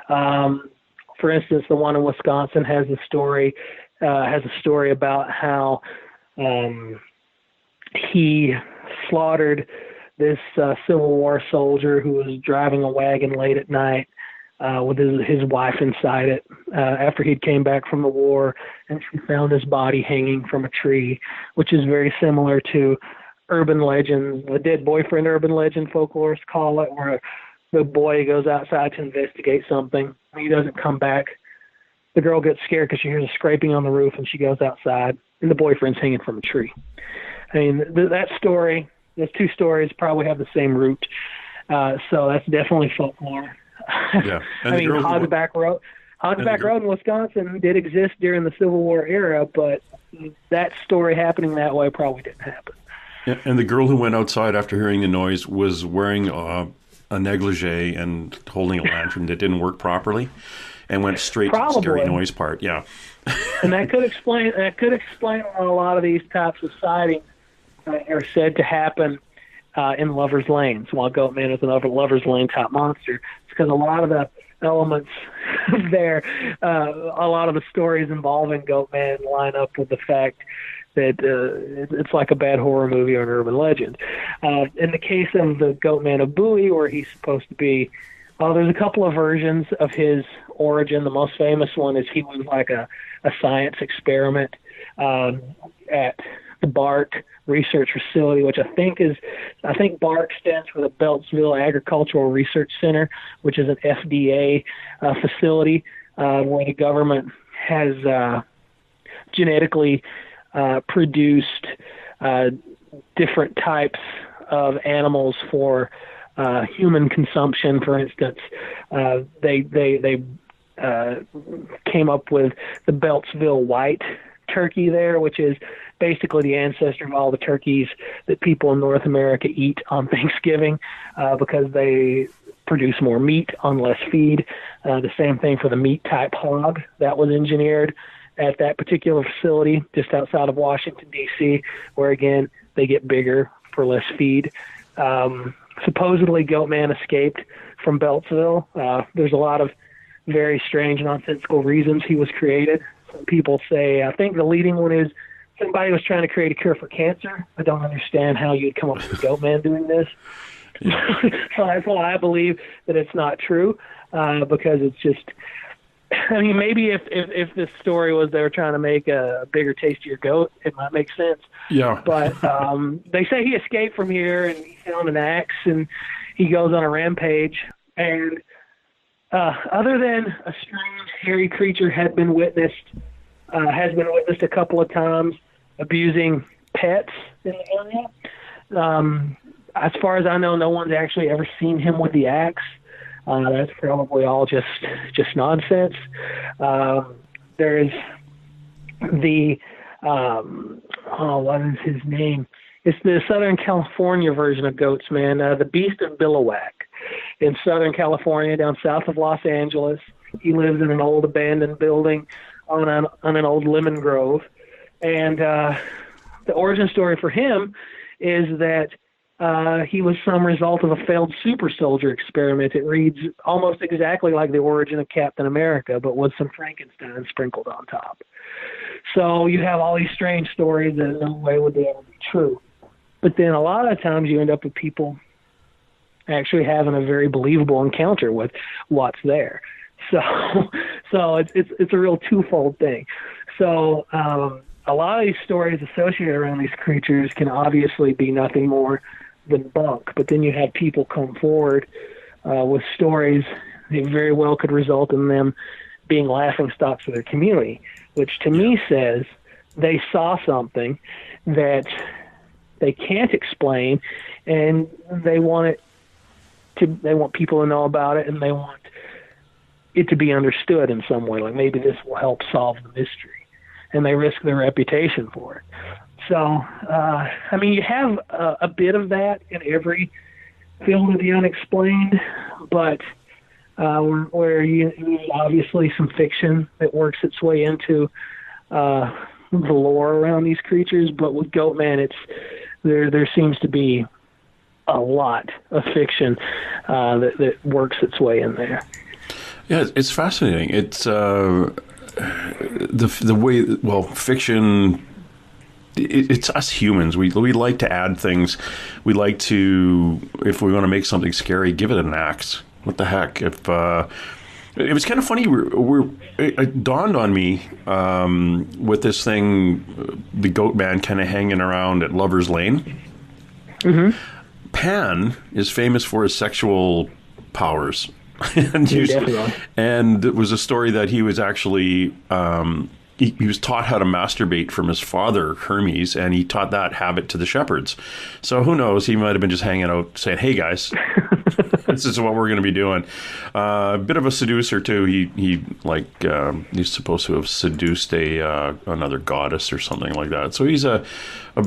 Speaker 3: For instance, the one in Wisconsin has a story about how he slaughtered this Civil War soldier who was driving a wagon late at night with his wife inside it after he'd came back from the war, and she found his body hanging from a tree, which is very similar to urban legends, the dead boyfriend urban legend folklorists call it, where the boy goes outside to investigate something. He doesn't come back. The girl gets scared because she hears a scraping on the roof, and she goes outside, and the boyfriend's hanging from a tree. I mean, that story, those two stories probably have the same root. So that's definitely folklore.
Speaker 2: Yeah.
Speaker 3: I mean, Hogback Road in Wisconsin did exist during the Civil War era, but that story happening that way probably didn't happen.
Speaker 2: Yeah, and the girl who went outside after hearing the noise was wearing a negligee and holding a lantern that didn't work properly, and went straight to the scary noise part. Yeah,
Speaker 3: and that could explain why a lot of these types of sightings are said to happen in lovers' lanes. While Goatman is another lovers' lane type monster, it's because a lot of the elements there, a lot of the stories involving Goatman line up with the fact that it's like a bad horror movie or an urban legend. In the case of the Goatman of Bowie, where he's supposed to be, there's a couple of versions of his origin. The most famous one is he was like a science experiment at the BARC research facility, which I think BARC stands for the Beltsville Agricultural Research Center, which is an FDA facility where the government has genetically produced different types of animals for human consumption. For instance, they came up with the Beltsville white turkey there, which is basically the ancestor of all the turkeys that people in North America eat on Thanksgiving because they produce more meat on less feed. The same thing for the meat type hog that was engineered at that particular facility just outside of Washington, D.C., where, again, they get bigger for less feed. Supposedly, Goatman escaped from Beltsville. There's a lot of very strange, nonsensical reasons he was created. Some people say, I think the leading one is somebody was trying to create a cure for cancer. I don't understand how you'd come up with Goatman doing this. Yeah. So that's why I believe that it's not true, because it's just, I mean, maybe if this story was they were trying to make a bigger, tastier goat, it might make sense.
Speaker 2: Yeah.
Speaker 3: But they say he escaped from here and he found an axe and he goes on a rampage. And other than a strange, hairy creature has been witnessed a couple of times abusing pets in the area. As far as I know, no one's actually ever seen him with the axe. That's probably all just nonsense. There's the what is his name? It's the Southern California version of Goatman, the Beast of Billiwhack, in Southern California, down south of Los Angeles. He lives in an old abandoned building on an old lemon grove, and the origin story for him is that he was some result of a failed super soldier experiment. It reads almost exactly like the origin of Captain America, but with some Frankenstein sprinkled on top. So you have all these strange stories that in no way would they ever be true. But then a lot of times you end up with people actually having a very believable encounter with what's there. So it's a real twofold thing. So a lot of these stories associated around these creatures can obviously be nothing more than bunk. But then you have people come forward with stories that very well could result in them being laughing stocks of their community, which to me says they saw something that they can't explain, and they want people to know about it, and they want it to be understood in some way, like maybe this will help solve the mystery, and they risk their reputation for it. So, I mean, you have a bit of that in every field of the unexplained, but where you obviously some fiction that works its way into the lore around these creatures. But with Goatman, there seems to be a lot of fiction that works its way in there.
Speaker 2: Yeah, it's fascinating. It's the way, well, fiction. It's us humans. We like to add things. We like to, if we want to make something scary, give it an axe. What the heck? If it was kind of funny, it dawned on me with this thing, the Goatman kind of hanging around at Lover's Lane. Mm-hmm. Pan is famous for his sexual powers. And it was a story that he was actually he was taught how to masturbate from his father, Hermes, and he taught that habit to the shepherds. So who knows? He might have been just hanging out saying, "Hey guys, this is what we're going to be doing." A bit of a seducer too. He's supposed to have seduced another goddess or something like that. So he's a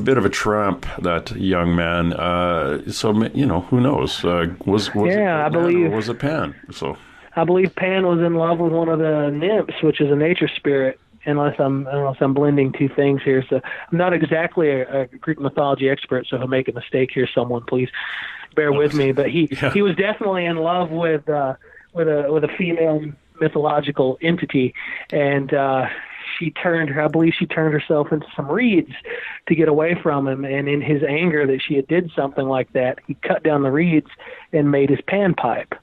Speaker 2: bit of a tramp, that young man. So who knows? Was it Pan? So
Speaker 3: I believe Pan was in love with one of the nymphs, which is a nature spirit. Unless I'm blending two things here. So I'm not exactly a Greek mythology expert, so if I make a mistake here, someone please bear with me. But he was definitely in love with a female mythological entity, and I believe she turned herself into some reeds to get away from him. And in his anger that she had did something like that, he cut down the reeds and made his panpipe,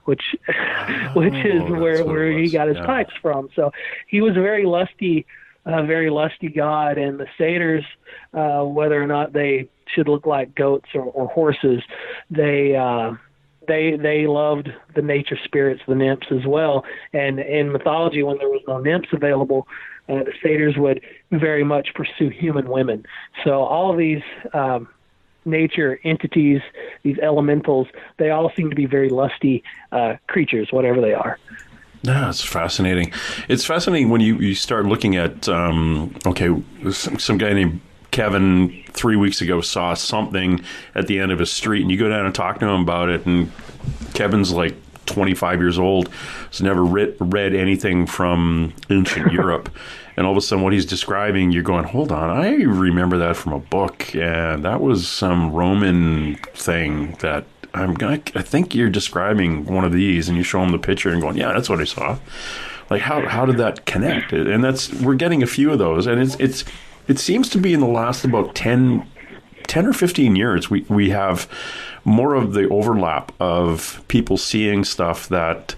Speaker 3: which is where he got his pipes from. So he was a very lusty god, and the satyrs, whether or not they should look like goats or horses, they loved the nature spirits, the nymphs as well. And in mythology, when there was no nymphs available, the satyrs would very much pursue human women. So all of these nature entities, these elementals, they all seem to be very lusty creatures, whatever they are.
Speaker 2: Yeah, it's fascinating. It's fascinating when you start looking at, some guy named Kevin 3 weeks ago saw something at the end of his street, and you go down and talk to him about it, and Kevin's like 25 years old, has never read anything from ancient Europe. And all of a sudden what he's describing, you're going, hold on, I remember that from a book, and that was some Roman thing that I think you're describing one of these, and you show him the picture and going, yeah, that's what I saw. Like, how did that connect? And we're getting a few of those, and it seems to be in the last about 10 or 15 years, we have more of the overlap of people seeing stuff that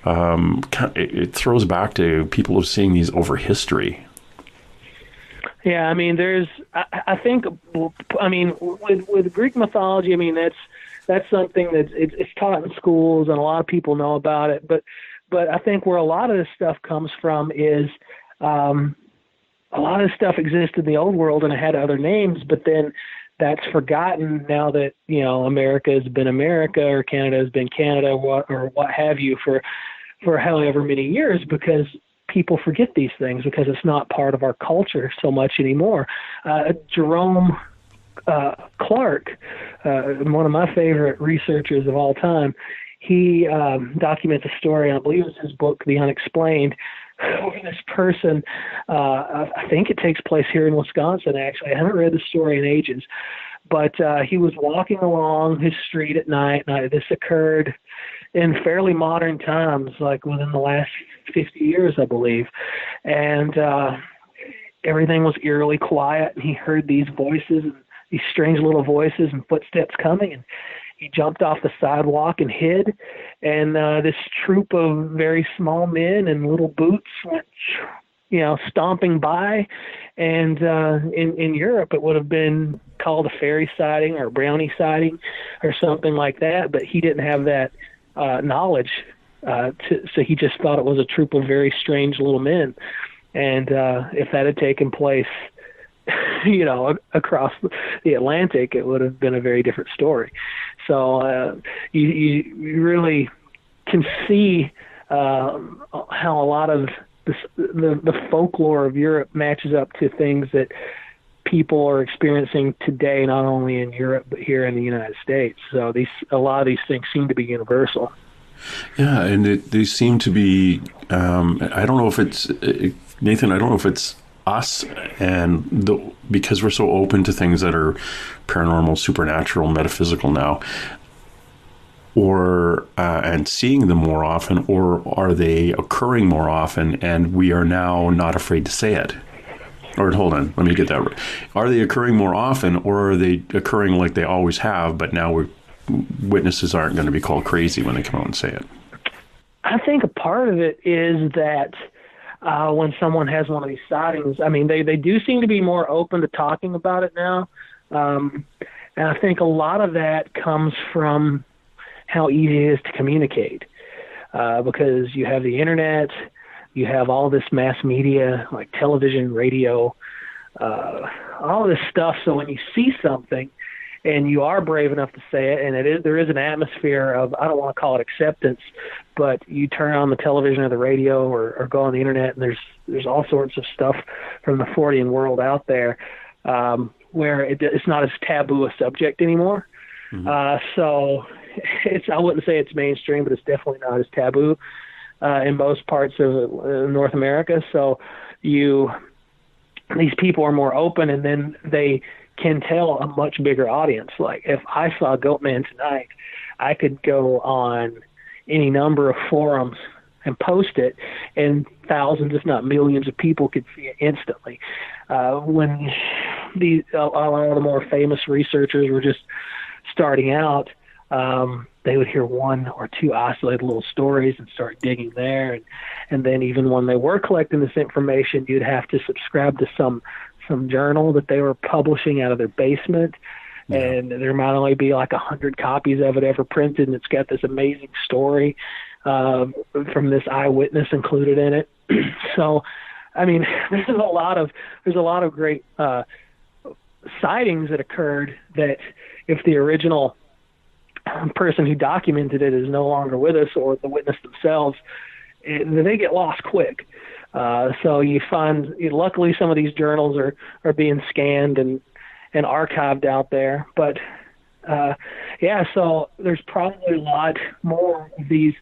Speaker 2: it throws back to people who are seeing these over history.
Speaker 3: Yeah, I mean, with Greek mythology, I mean, that's something that it's taught in schools, and a lot of people know about it. But I think where a lot of this stuff comes from is a lot of stuff existed in the old world and it had other names, but then that's forgotten now that, America has been America, or Canada has been Canada, or what have you, for however many years, because people forget these things because it's not part of our culture so much anymore. Jerome Clark, one of my favorite researchers of all time, he documents a story, I believe it's his book, The Unexplained, where this person, I think it takes place here in Wisconsin, actually. I haven't read the story in ages, but he was walking along his street at night. This occurred in fairly modern times, like within the last 50 years, I believe. And everything was eerily quiet, and he heard these voices, these strange little voices and footsteps coming, and he jumped off the sidewalk and hid, and this troop of very small men in little boots went, stomping by. And in Europe, it would have been called a fairy sighting or a brownie sighting or something like that, but he didn't have that knowledge, so he just thought it was a troop of very strange little men. And if that had taken place, across the Atlantic, it would have been a very different story. So you really can see how a lot of the folklore of Europe matches up to things that people are experiencing today, not only in Europe but here in the United States. So a lot of these things seem to be universal.
Speaker 2: Yeah, and they seem to be. I don't know if it's Nathan. I don't know if it's us because we're so open to things that are paranormal, supernatural, metaphysical now, or and seeing them more often, or are they occurring more often, and we are now not afraid to say it? Or hold on, let me get that right. Are they occurring more often, or are they occurring like they always have, but now witnesses aren't going to be called crazy when they come out and say it?
Speaker 3: I think a part of it is that when someone has one of these sightings, I mean, they do seem to be more open to talking about it now. And I think a lot of that comes from how easy it is to communicate, because you have the internet, you have all this mass media like television, radio, all this stuff. So when you see something and you are brave enough to say it, and there is an atmosphere of, I don't want to call it acceptance, but you turn on the television or the radio or go on the internet, and there's all sorts of stuff from the Fortean world out there where it's not as taboo a subject anymore. Mm-hmm. So I wouldn't say it's mainstream, but it's definitely not as taboo in most parts of North America. So these people are more open, and then they can tell a much bigger audience. Like, if I saw Goatman tonight, I could go on any number of forums and post it, and thousands, if not millions, of people could see it instantly. When a lot of the more famous researchers were just starting out, they would hear one or two isolated little stories and start digging there. And then even when they were collecting this information, you'd have to subscribe to some journal that they were publishing out of their basement. Yeah. And there might only be like 100 copies of it ever printed, and it's got this amazing story from this eyewitness included in it. So, I mean, there's a lot of great sightings that occurred that if the original person who documented it is no longer with us, or the witness themselves, they get lost quick. So you find, luckily, some of these journals are being scanned and archived out there. But so there's probably a lot more of these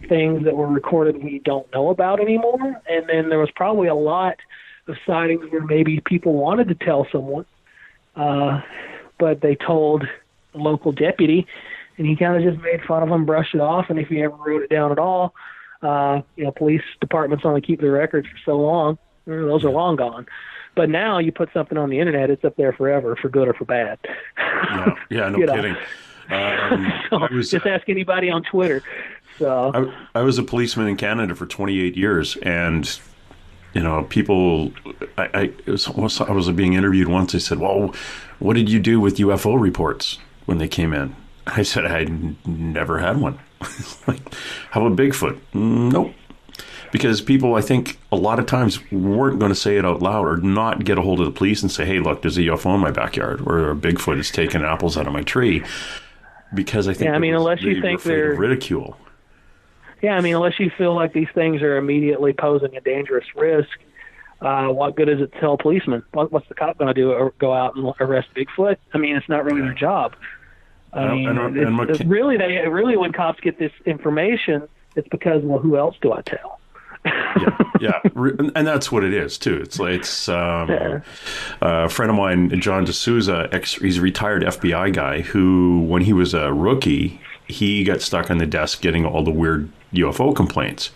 Speaker 3: things that were recorded we don't know about anymore. And then there was probably a lot of sightings where maybe people wanted to tell someone, but they told the local deputy, and he kind of just made fun of them, brushed it off, and if he ever wrote it down at all, police departments only keep their records for so long. Those are long gone. But now you put something on the internet, it's up there forever, for good or for bad.
Speaker 2: Yeah, no kidding.
Speaker 3: Just ask anybody on Twitter. So
Speaker 2: I was a policeman in Canada for 28 years, and people. I was being interviewed once. They said, "Well, what did you do with UFO reports when they came in?" I said, "I never had one." Like, how about Bigfoot? Nope. Because people, I think, a lot of times weren't going to say it out loud, or not get a hold of the police and say, "Hey, look, there's a UFO in my backyard," or "A Bigfoot is taking apples out of my tree," because I think
Speaker 3: unless you think they're
Speaker 2: ridicule.
Speaker 3: Yeah, unless you feel like these things are immediately posing a dangerous risk, what good is it to tell policemen? What's the cop going to do? Or go out and arrest Bigfoot? It's not really their job. Really, when cops get this information, it's because, well, who else do I tell?
Speaker 2: yeah, and that's what it is too. It's a friend of mine, John D'Souza. He's a retired FBI guy who, when he was a rookie, he got stuck on the desk getting all the weird UFO complaints.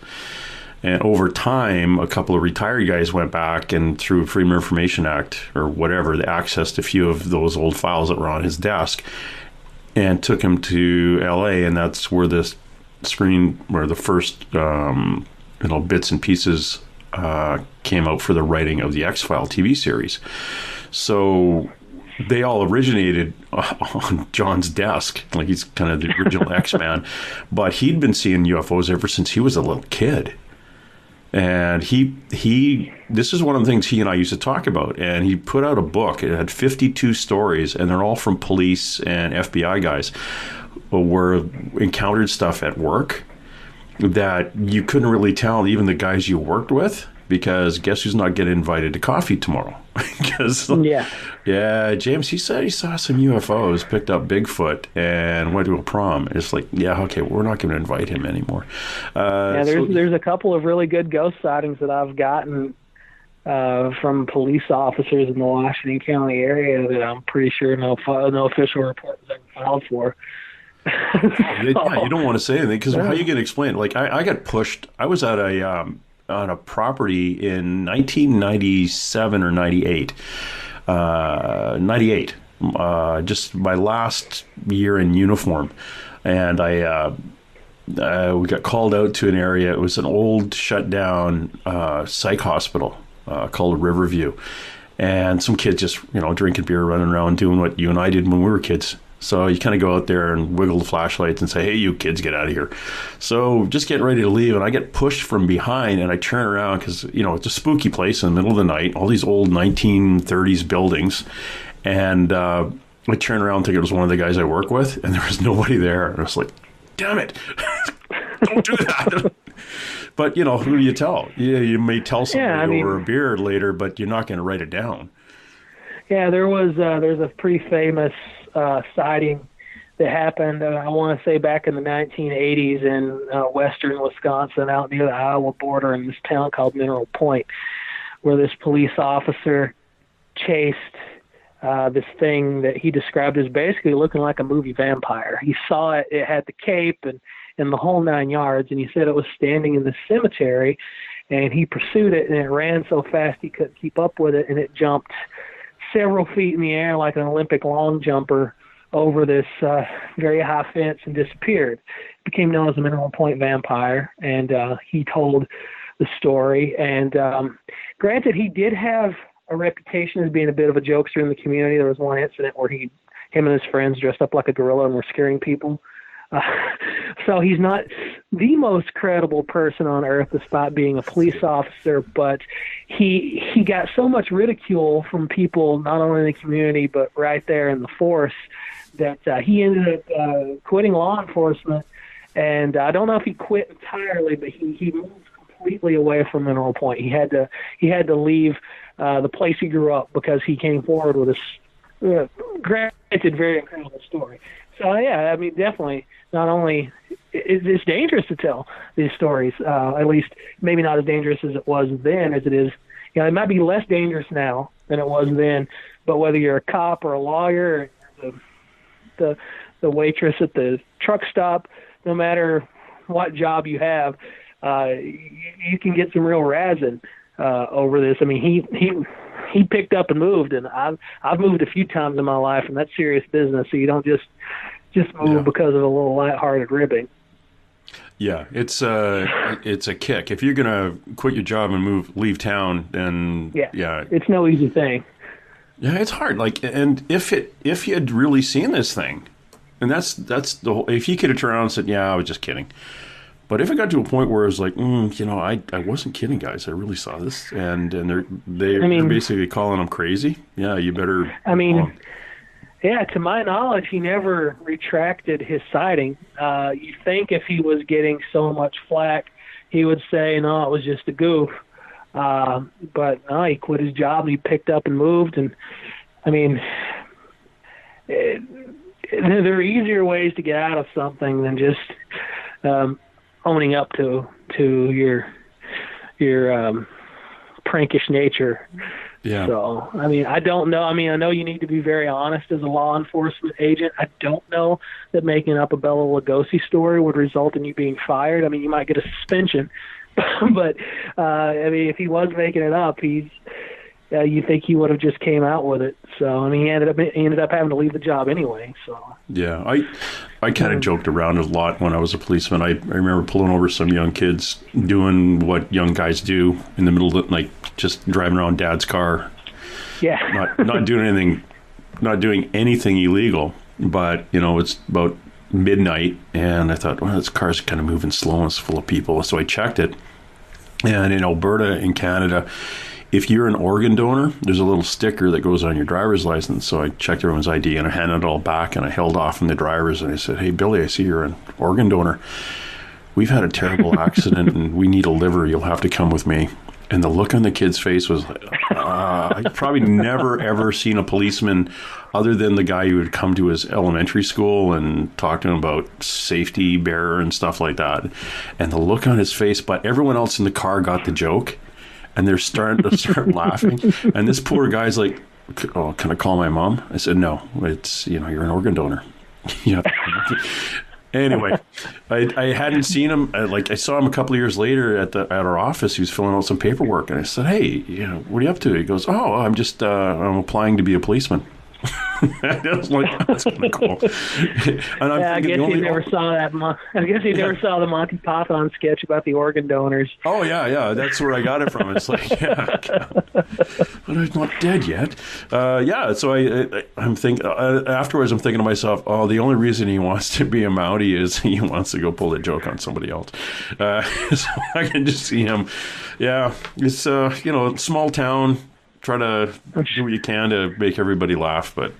Speaker 2: And over time, a couple of retired guys went back and, through Freedom of Information Act or whatever, they accessed a few of those old files that were on his desk and took him to LA, and that's where the first bits and pieces came out for the writing of the X-File TV series. So they all originated on John's desk. Like, he's kind of the original X-Man, but he'd been seeing UFOs ever since he was a little kid. And this is one of the things he and I used to talk about. And he put out a book. It had 52 stories, and they're all from police and FBI guys who encountered stuff at work that you couldn't really tell even the guys you worked with, because guess who's not getting invited to coffee tomorrow? Because
Speaker 3: Yeah.
Speaker 2: James, he said he saw some UFOs, picked up Bigfoot, and went to a prom. It's like, yeah, okay, we're not going to invite him anymore.
Speaker 3: There's a couple of really good ghost sightings that I've gotten from police officers in the Washington County area that I'm pretty sure no official report was ever filed for.
Speaker 2: Yeah, you don't want to say anything because how you going to explain it? Like, I got pushed. I was at on a property in 1997 or 98. 98. Just my last year in uniform. And we got called out to an area. It was an old shut down psych hospital called Riverview. And some kids just, drinking beer, running around, doing what you and I did when we were kids. So you kind of go out there and wiggle the flashlights and say, hey, you kids, get out of here. So just getting ready to leave, and I get pushed from behind, and I turn around because, it's a spooky place in the middle of the night, all these old 1930s buildings. And I turn around thinking it was one of the guys I work with, and there was nobody there. And I was like, damn it, don't do that. But, who do you tell? You may tell somebody over a beer later, but you're not going to write it down.
Speaker 3: Yeah, there's a pretty famous sighting that happened, I want to say back in the 1980s in western Wisconsin, out near the Iowa border in this town called Mineral Point, where this police officer chased this thing that he described as basically looking like a movie vampire. He saw it, it had the cape and the whole 9 yards, and he said it was standing in the cemetery, and he pursued it, and it ran so fast he couldn't keep up with it, and it jumped several feet in the air like an Olympic long jumper over this very high fence and disappeared. Became known as the Mineral Point Vampire, and he told the story. And granted, he did have a reputation as being a bit of a jokester in the community. There was one incident where him and his friends dressed up like a gorilla and were scaring people. So he's not the most credible person on earth despite being a police officer, but he got so much ridicule from people not only in the community but right there in the force that he ended up quitting law enforcement. And I don't know if he quit entirely, but he moved completely away from Mineral Point. He had to leave the place he grew up because he came forward with this granted very incredible story. So yeah, I mean, definitely. Not only it's dangerous to tell these stories, at least maybe not as dangerous as it was then as it is. It might be less dangerous now than it was then. But whether you're a cop or a lawyer, the waitress at the truck stop, no matter what job you have, you can get some real razzing over this. I mean, he picked up and moved, and I've moved a few times in my life, and that's serious business. So you don't just move because of a little lighthearted ribbing.
Speaker 2: Yeah, it's a kick. If you're gonna quit your job and leave town, then
Speaker 3: it's no easy thing.
Speaker 2: Yeah, it's hard. Like, and if you had really seen this thing, and that's the whole. If you could have turned around and said, "Yeah, I was just kidding," but if it got to a point where it was like, I wasn't kidding, guys. I really saw this, and they're basically calling him crazy. Yeah, you better.
Speaker 3: I mean. Yeah, to my knowledge, he never retracted his sighting. You'd think if he was getting so much flack, he would say, no, it was just a goof. But no, he quit his job and he picked up and moved. And, I mean, there are easier ways to get out of something than just owning up to your prankish nature.
Speaker 2: Yeah.
Speaker 3: So, I mean, I don't know. I mean, I know you need to be very honest as a law enforcement agent. I don't know that making up a Bela Lugosi story would result in you being fired. I mean, you might get a suspension. But, I mean, if he was making it up, you think he would have just came out with it. So, I mean, he ended up having to leave the job anyway. So. Yeah,
Speaker 2: I kind of joked around a lot when I was a policeman. I remember pulling over some young kids doing what young guys do in the middle of the night, just driving around dad's car.
Speaker 3: Yeah.
Speaker 2: not doing anything illegal, but it's about midnight, and I thought, well, this car's kind of moving slow and it's full of people. So I checked it, and in Alberta, in Canada, if you're an organ donor, there's a little sticker that goes on your driver's license. So I checked everyone's ID and I handed it all back, and I held off from the drivers and I said, hey, Billy, I see you're an organ donor. We've had a terrible accident and we need a liver. You'll have to come with me. And the look on the kid's face was like, I've probably never, ever seen a policeman other than the guy who would come to his elementary school and talk to him about safety bearer and stuff like that. And the look on his face, but everyone else in the car got the joke and they're starting to start laughing. And this poor guy's like, oh, can I call my mom? I said, no, it's, you're an organ donor. Yeah. Anyway, I hadn't seen him. I saw him a couple of years later at our office. He was filling out some paperwork, and I said, "Hey, what are you up to?" He goes, "Oh, I'm applying to be a policeman." I was like, that's kind of cool. And
Speaker 3: I guess he never saw that. I guess he never saw the Monty Python sketch about the organ donors.
Speaker 2: Oh yeah, that's where I got it from. It's like, yeah, but I'm not dead yet. So I'm thinking afterwards. I'm thinking to myself, oh, the only reason he wants to be a Mountie is he wants to go pull a joke on somebody else. So I can just see him. Yeah, it's small town. Try to do what you can to make everybody laugh, but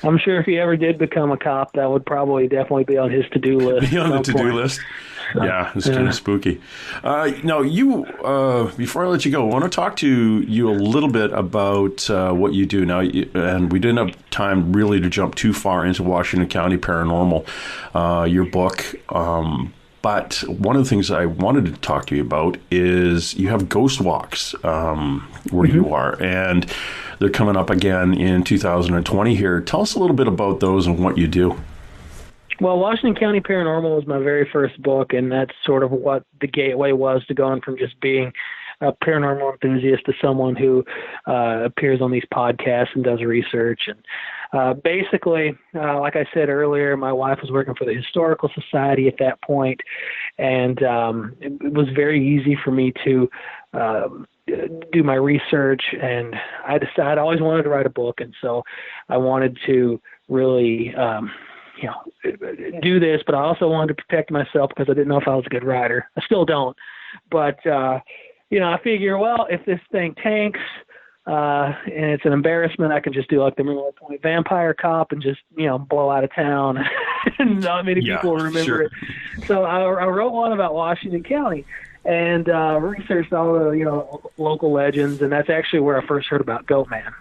Speaker 3: I'm sure if he ever did become a cop, that would probably definitely be on his to-do list.
Speaker 2: Be on the to-do list. Yeah, it's kind of spooky. Now, before I let you go, I want to talk to you a little bit about what you do now. And we didn't have time really to jump too far into Washington County Paranormal, your book. But one of the things I wanted to talk to you about is you have ghost walks where you are, and they're coming up again in 2020 here. Tell us a little bit about those and what you do.
Speaker 3: Well, Washington County Paranormal was my very first book, and that's sort of what the gateway was to going from just being a paranormal enthusiast to someone who appears on these podcasts and does research. And basically, like I said earlier, my wife was working for the Historical Society at that point, and it was very easy for me to do my research, and I decided I always wanted to write a book, and so I wanted to really do this, but I also wanted to protect myself because I didn't know if I was a good writer. I still don't, but I figure, well, if this thing tanks and it's an embarrassment, I can just do like the Middle Point Vampire Cop and just, blow out of town. And not many people will remember it. So I wrote one about Washington County and researched all the, local legends. And that's actually where I first heard about Goatman.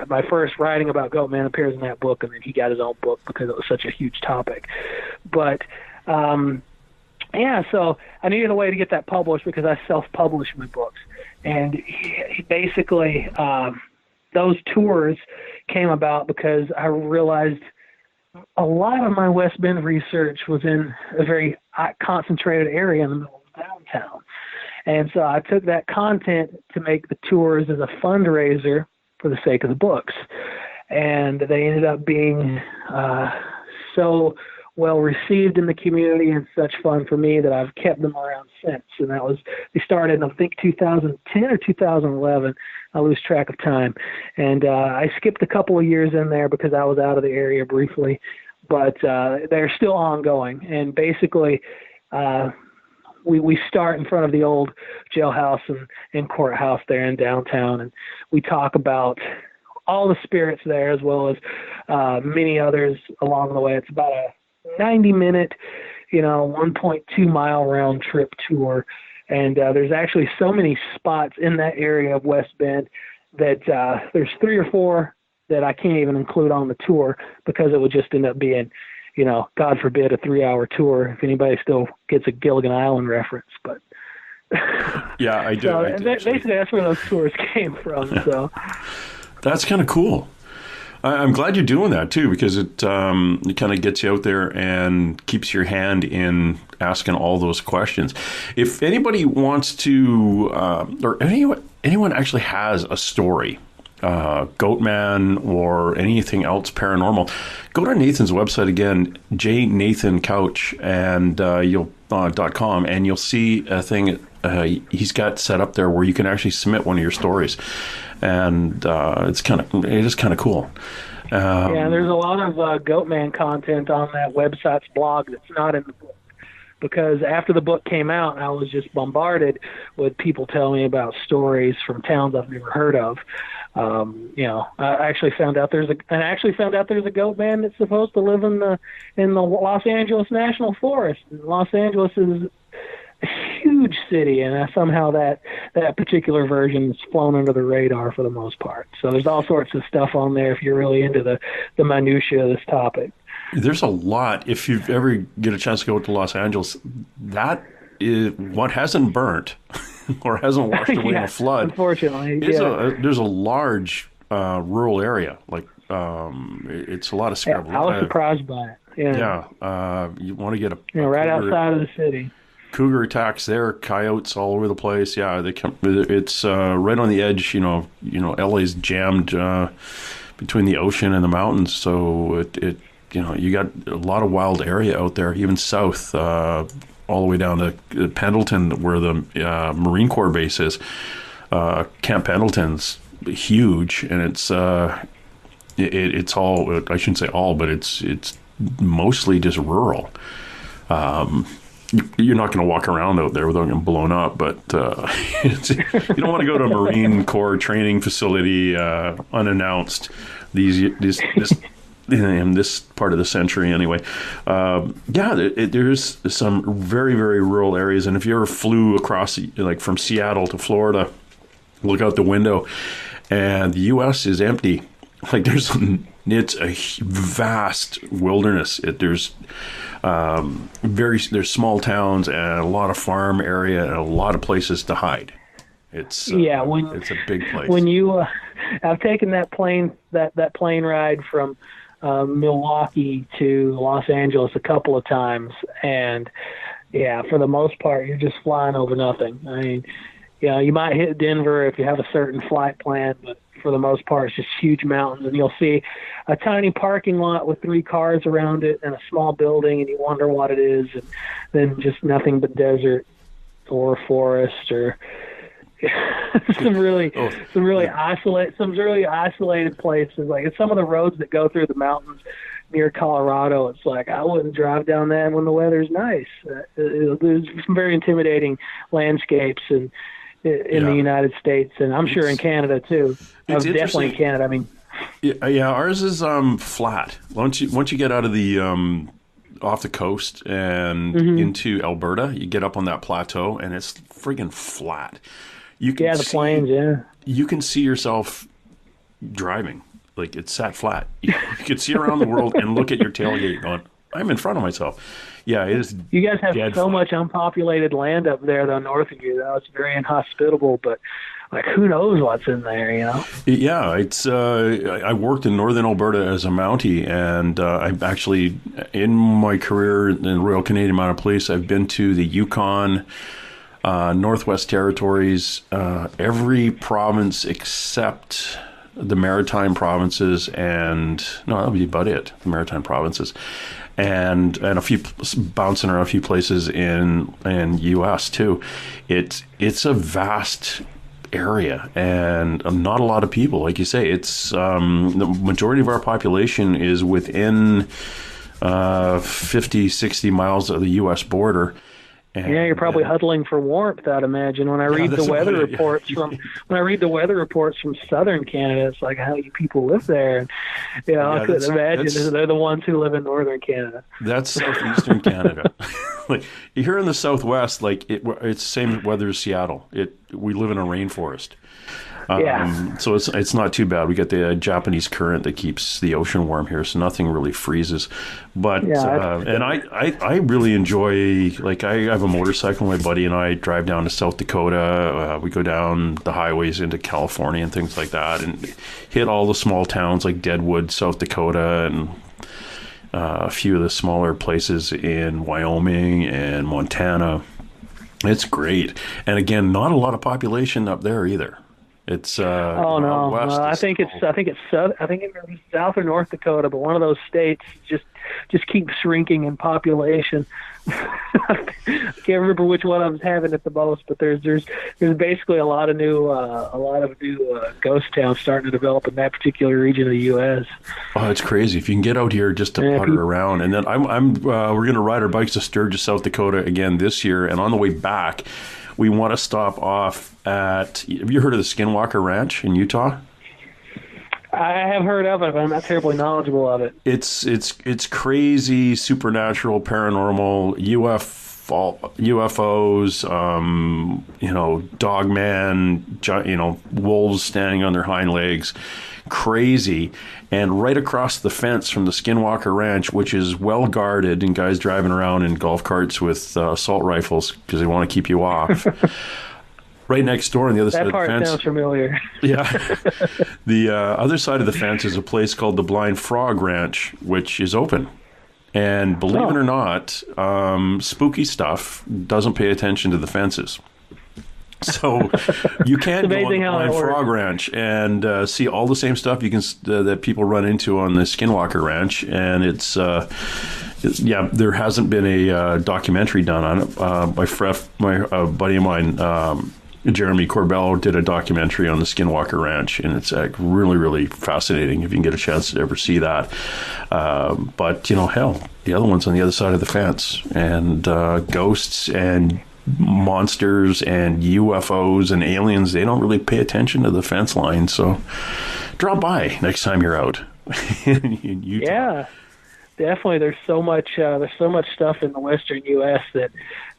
Speaker 3: My first writing about Goatman appears in that book, and then he got his own book because it was such a huge topic. But, so I needed a way to get that published because I self-publish my books. And he basically, those tours came about because I realized a lot of my West Bend research was in a very concentrated area in the middle of downtown. And so I took that content to make the tours as a fundraiser for the sake of the books. And they ended up being so well received in the community and such fun for me that I've kept them around since. And they started in, I think, 2010 or 2011. I lose track of time. And I skipped a couple of years in there because I was out of the area briefly, but they're still ongoing. And basically, we start in front of the old jailhouse and courthouse there in downtown, and we talk about all the spirits there as well as many others along the way. It's about a 90-minute, 1.2 mile round trip tour. And there's actually so many spots in that area of West Bend that there's 3 or 4 that I can't even include on the tour because it would just end up being, God forbid, a 3-hour tour if anybody still gets a Gilligan Island reference. But
Speaker 2: yeah, I do.
Speaker 3: So basically, that's where those tours came from. So
Speaker 2: that's kind of cool. I'm glad you're doing that too, because it kind of gets you out there and keeps your hand in asking all those questions. If anybody wants to, or anyone actually has a story, Goatman or anything else paranormal, go to Nathan's website again, jnathancouch, and .com, and you'll see a thing he's got set up there where you can actually submit one of your stories. And it is kind of cool.
Speaker 3: There's a lot of Goatman content on that website's blog that's not in the book, because after the book came out, I was just bombarded with people telling me about stories from towns I've never heard of. I actually found out there's a Goatman that's supposed to live in the Los Angeles National Forest. And Los Angeles is a huge huge city, and somehow that particular version is flown under the radar for the most part. So there's all sorts of stuff on there if you're really into the minutia of this topic.
Speaker 2: There's a lot. If you ever get a chance to go to Los Angeles, that is what hasn't burnt or hasn't washed away in a flood.
Speaker 3: Unfortunately,
Speaker 2: there's a large rural area. Like it's a lot of scrub.
Speaker 3: I was surprised by it.
Speaker 2: Yeah. You want to get a
Speaker 3: right outside of the city.
Speaker 2: Cougar attacks there, coyotes all over the place. Yeah, they come. It's right on the edge. LA's jammed between the ocean and the mountains, so it you got a lot of wild area out there, even south, all the way down to Pendleton, where the Marine Corps base is. Camp Pendleton's huge, and it's all, I shouldn't say all, but it's mostly just rural. You're not going to walk around out there without getting blown up, but you don't want to go to a Marine Corps training facility unannounced in this part of the century anyway. There's some very, very rural areas, and if you ever flew across, like from Seattle to Florida, look out the window, and the U.S. is empty. Like it's a vast wilderness. There's small towns and a lot of farm area and a lot of places to hide. It's it's a big place.
Speaker 3: When you, I've taken that plane ride from Milwaukee to Los Angeles a couple of times, and for the most part, you're just flying over nothing. I mean, you might hit Denver if you have a certain flight plan, but for the most part, it's just huge mountains, and you'll see a tiny parking lot with 3 cars around it and a small building, and you wonder what it is, and then just nothing but desert or forest or some really isolated places. Like some of the roads that go through the mountains near Colorado, it's like I wouldn't drive down that when the weather's nice. There's some very intimidating landscapes in the United States, and I'm sure in Canada too. Definitely in Canada. I mean,
Speaker 2: ours is flat. Once you get out of the off the coast and into Alberta, you get up on that plateau, and it's friggin' flat. You can
Speaker 3: the plains.
Speaker 2: You can see yourself driving, like it's sat flat. You can see around the world and look at your tailgate going, I'm in front of myself. Yeah, it is.
Speaker 3: You guys have so much unpopulated land up there, though, north of you. Though it's very inhospitable, but like who knows what's in there,
Speaker 2: Yeah, it's. I worked in northern Alberta as a Mountie, and I've actually, in my career in the Royal Canadian Mounted Police, I've been to the Yukon, Northwest Territories, every province except the Maritime provinces, and no, that'll be about it. The Maritime provinces. And a few bouncing around a few places in U.S. too. It's a vast area and not a lot of people, like you say. It's the majority of our population is within 50, 60 miles of the U.S. border. And,
Speaker 3: you're probably huddling for warmth, I'd imagine. When I read the weather reports from southern Canada, it's like how you people live there. And, I couldn't imagine they're the ones who live in northern Canada.
Speaker 2: That's southeastern Canada. Like here in the southwest, like it's the same weather as Seattle. We live in a rainforest. So it's not too bad. We get the Japanese current that keeps the ocean warm here, so nothing really freezes. But and I really enjoy, like I have a motorcycle. My buddy and I drive down to South Dakota. We go down the highways into California and things like that, and hit all the small towns like Deadwood, South Dakota, and a few of the smaller places in Wyoming and Montana. It's great, and again, not a lot of population up there either. It's
Speaker 3: I think it's South or North Dakota, but one of those states just keeps shrinking in population. I can't remember which one I was having at the most, but there's basically a lot of new ghost towns starting to develop in that particular region of the U.S.
Speaker 2: Oh, it's crazy! If you can get out here just to putter around, and then we're going to ride our bikes to Sturgis, South Dakota again this year, and on the way back, we want to stop off at. Have you heard of the Skinwalker Ranch in Utah?
Speaker 3: I have heard of it, but I'm not terribly knowledgeable of it.
Speaker 2: It's crazy, supernatural, paranormal, UFOs, dogman, wolves standing on their hind legs, crazy. And right across the fence from the Skinwalker Ranch, which is well guarded, and guys driving around in golf carts with assault rifles because they want to keep you off. Right next door on the other side of the fence. That part
Speaker 3: sounds familiar.
Speaker 2: Yeah. The other side of the fence is a place called the Blind Frog Ranch, which is open. And believe it or not, spooky stuff doesn't pay attention to the fences. So you can't go on the Blind Frog Ranch and see all the same stuff you can that people run into on the Skinwalker Ranch. And there hasn't been a documentary done on it. My buddy of mine, Jeremy Corbell, did a documentary on the Skinwalker Ranch, and it's really, really fascinating if you can get a chance to ever see that. But, hell, the other one's on the other side of the fence, and ghosts and monsters and UFOs and aliens, they don't really pay attention to the fence line. So drop by next time you're out in Utah. Yeah.
Speaker 3: Definitely, there's so much stuff in the Western U.S. that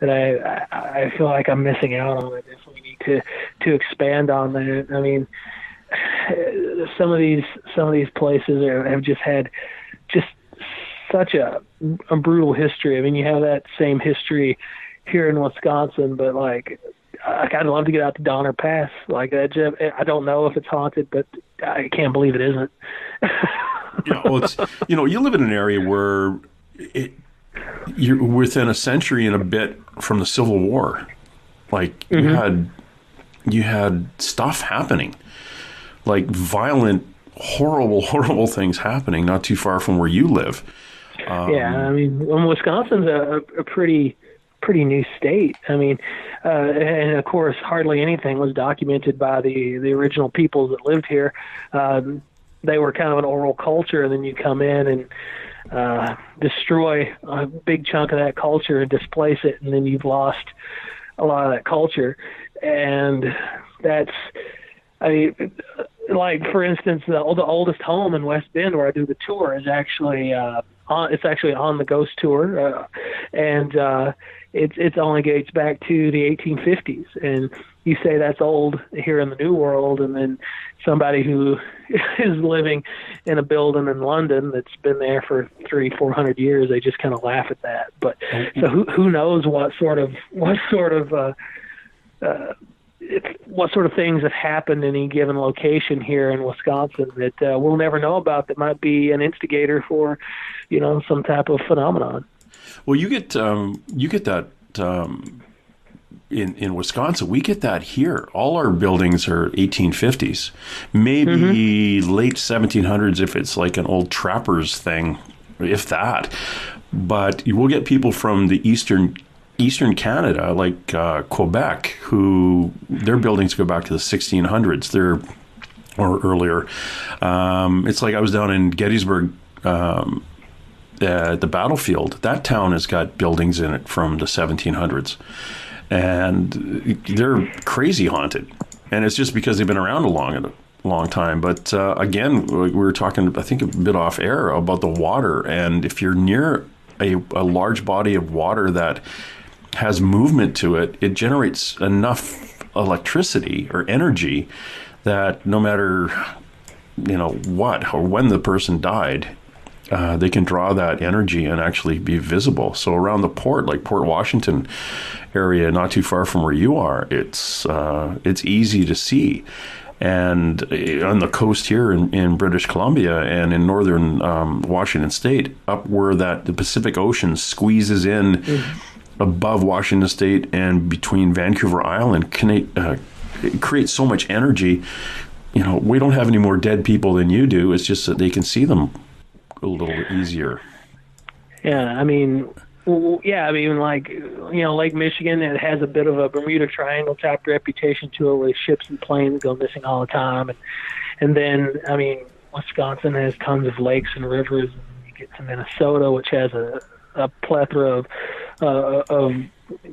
Speaker 3: I feel like I'm missing out on. I definitely need to expand on that. I mean, some of these places have just had such a brutal history. I mean, you have that same history here in Wisconsin, but I'd love to get out to Donner Pass. I don't know if it's haunted, but I can't believe it isn't.
Speaker 2: It's you live in an area where you're within a century and a bit from the Civil War. You had stuff happening, violent, horrible things happening not too far from where you live.
Speaker 3: I mean, Wisconsin's a pretty new state. I mean, and of course, hardly anything was documented by the original peoples that lived here. They were kind of an oral culture, and then you come in and destroy a big chunk of that culture and displace it, and then you've lost a lot of that culture. And that's, for instance, the oldest home in West Bend where I do the tour is actually on the ghost tour, and it only dates back to the 1850s. And you say that's old here in the New World, and then somebody who is living in a building in London that's been there for 300-400 years, they just kind of laugh at that. But so who knows what sort of things have happened in any given location here in Wisconsin that we'll never know about, that might be an instigator for, some type of phenomenon.
Speaker 2: Well, you get that in Wisconsin. We get that here. All our buildings are 1850s, maybe late 1700s if it's like an old trapper's thing, if that. But you will get people from the eastern Canada, like Quebec, who their buildings go back to the 1600s. Or earlier. It's like I was down in Gettysburg at the battlefield. That town has got buildings in it from the 1700s, and they're crazy haunted. And it's just because they've been around a long time. But again, we were talking, I think, a bit off air about the water. And if you're near a large body of water that has movement to it, it generates enough electricity or energy that no matter what or when the person died, they can draw that energy and actually be visible. So around the port, like Port Washington area, not too far from where you are, it's easy to see. And on the coast here in British Columbia and in northern Washington State, up where the Pacific Ocean squeezes in above Washington State and between Vancouver Island, it creates so much energy. We don't have any more dead people than you do. It's just that they can see them a little easier.
Speaker 3: Yeah, Lake Michigan, it has a bit of a Bermuda Triangle type reputation to it, with ships and planes go missing all the time. And then, Wisconsin has tons of lakes and rivers. And you get to Minnesota, which has a plethora of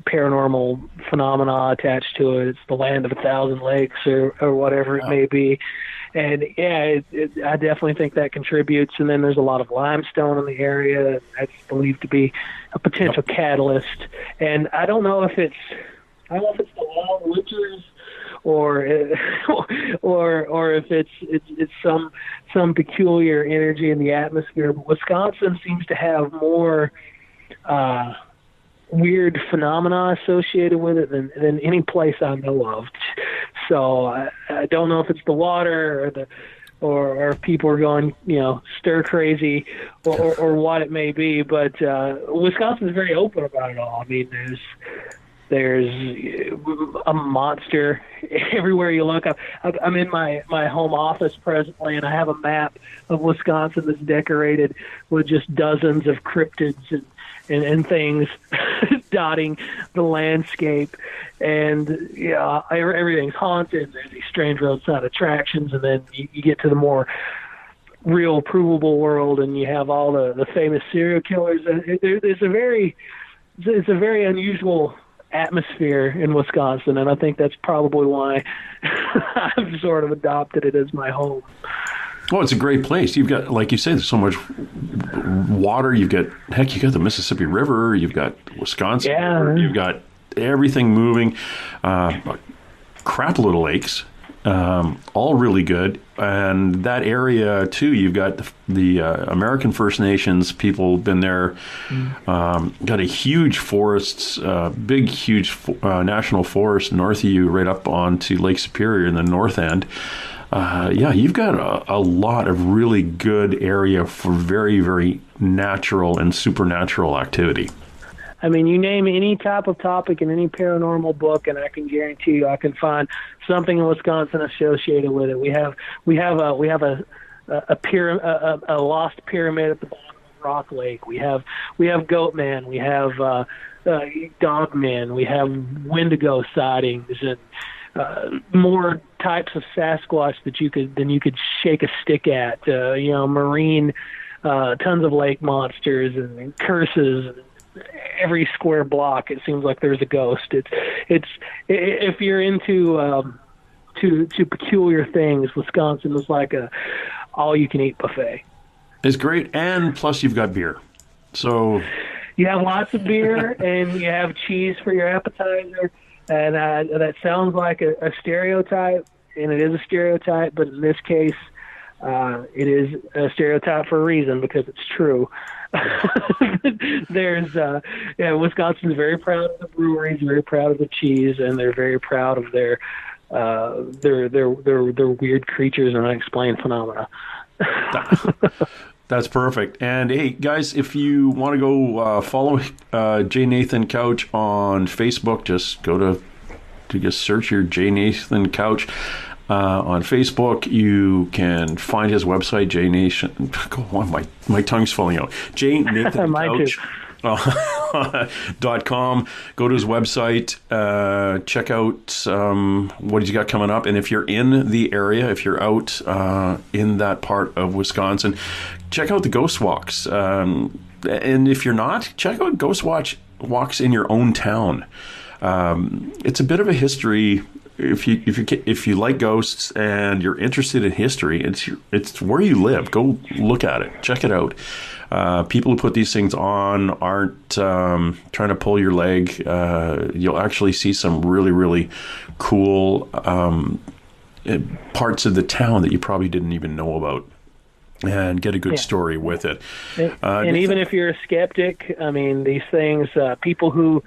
Speaker 3: paranormal phenomena attached to it. It's the land of 1,000 lakes or whatever it may be. And yeah, I definitely think that contributes. And then there's a lot of limestone in the area. That's believed to be a potential catalyst. And I don't know if it's the long winters or if it's some peculiar energy in the atmosphere. But Wisconsin seems to have more weird phenomena associated with it than any place I know of. So I don't know if it's the water or if people are going, stir crazy or what it may be. But Wisconsin's very open about it all. I mean, there's a monster everywhere you look. I'm in my home office presently, and I have a map of Wisconsin that's decorated with just dozens of cryptids and things dotting the landscape. And everything's haunted. There's these strange roadside attractions, and then you get to the more real, provable world, and you have all the famous serial killers. It's a very unusual atmosphere in Wisconsin, and I think that's probably why I've sort of adopted it as my home.
Speaker 2: Oh, it's a great place. You've got, like you say, there's so much water. You got the Mississippi River. You've got Wisconsin.
Speaker 3: Yeah.
Speaker 2: You've got everything moving. Crap little lakes, all really good. And that area too, you've got the American First Nations people been there. Got a huge forests, huge national forest north of you, right up onto Lake Superior in the north end. You've got a lot of really good area for very, very natural and supernatural activity.
Speaker 3: I mean, you name any type of topic in any paranormal book, and I can guarantee you, I can find something in Wisconsin associated with it. We have a lost pyramid at the bottom of Rock Lake. We have Goatman. We have Dogmen. We have Wendigo sightings and more types of Sasquatch than you could shake a stick at. Marine, tons of lake monsters and curses. Every square block, it seems like there's a ghost. It's if you're into to peculiar things, Wisconsin is like a all-you-can-eat buffet.
Speaker 2: It's great, and plus you've got beer. So
Speaker 3: you have lots of beer, and you have cheese for your appetizer. And that sounds like a stereotype, and it is a stereotype, but in this case, it is a stereotype for a reason, because it's true. Wisconsin's very proud of the breweries, very proud of the cheese, and they're very proud of their weird creatures and unexplained phenomena.
Speaker 2: That's perfect. And hey, guys, if you want to go follow J. Nathan Couch on Facebook, just go to just search your J. Nathan Couch. On Facebook, you can find his website, JNation. Go on, my tongue's falling out. JNathanCouch.com. Go to his website. Check out what he's got coming up. And if you're in the area, if you're out in that part of Wisconsin, check out the Ghost Walks. And if you're not, check out Ghost Walks in your own town. It's a bit of a history. If you like ghosts and you're interested in history, it's where you live. Go look at it. Check it out. People who put these things on aren't trying to pull your leg. You'll actually see some really, really cool parts of the town that you probably didn't even know about, and get a good story with it.
Speaker 3: And even if you're a skeptic, I mean, these things, people who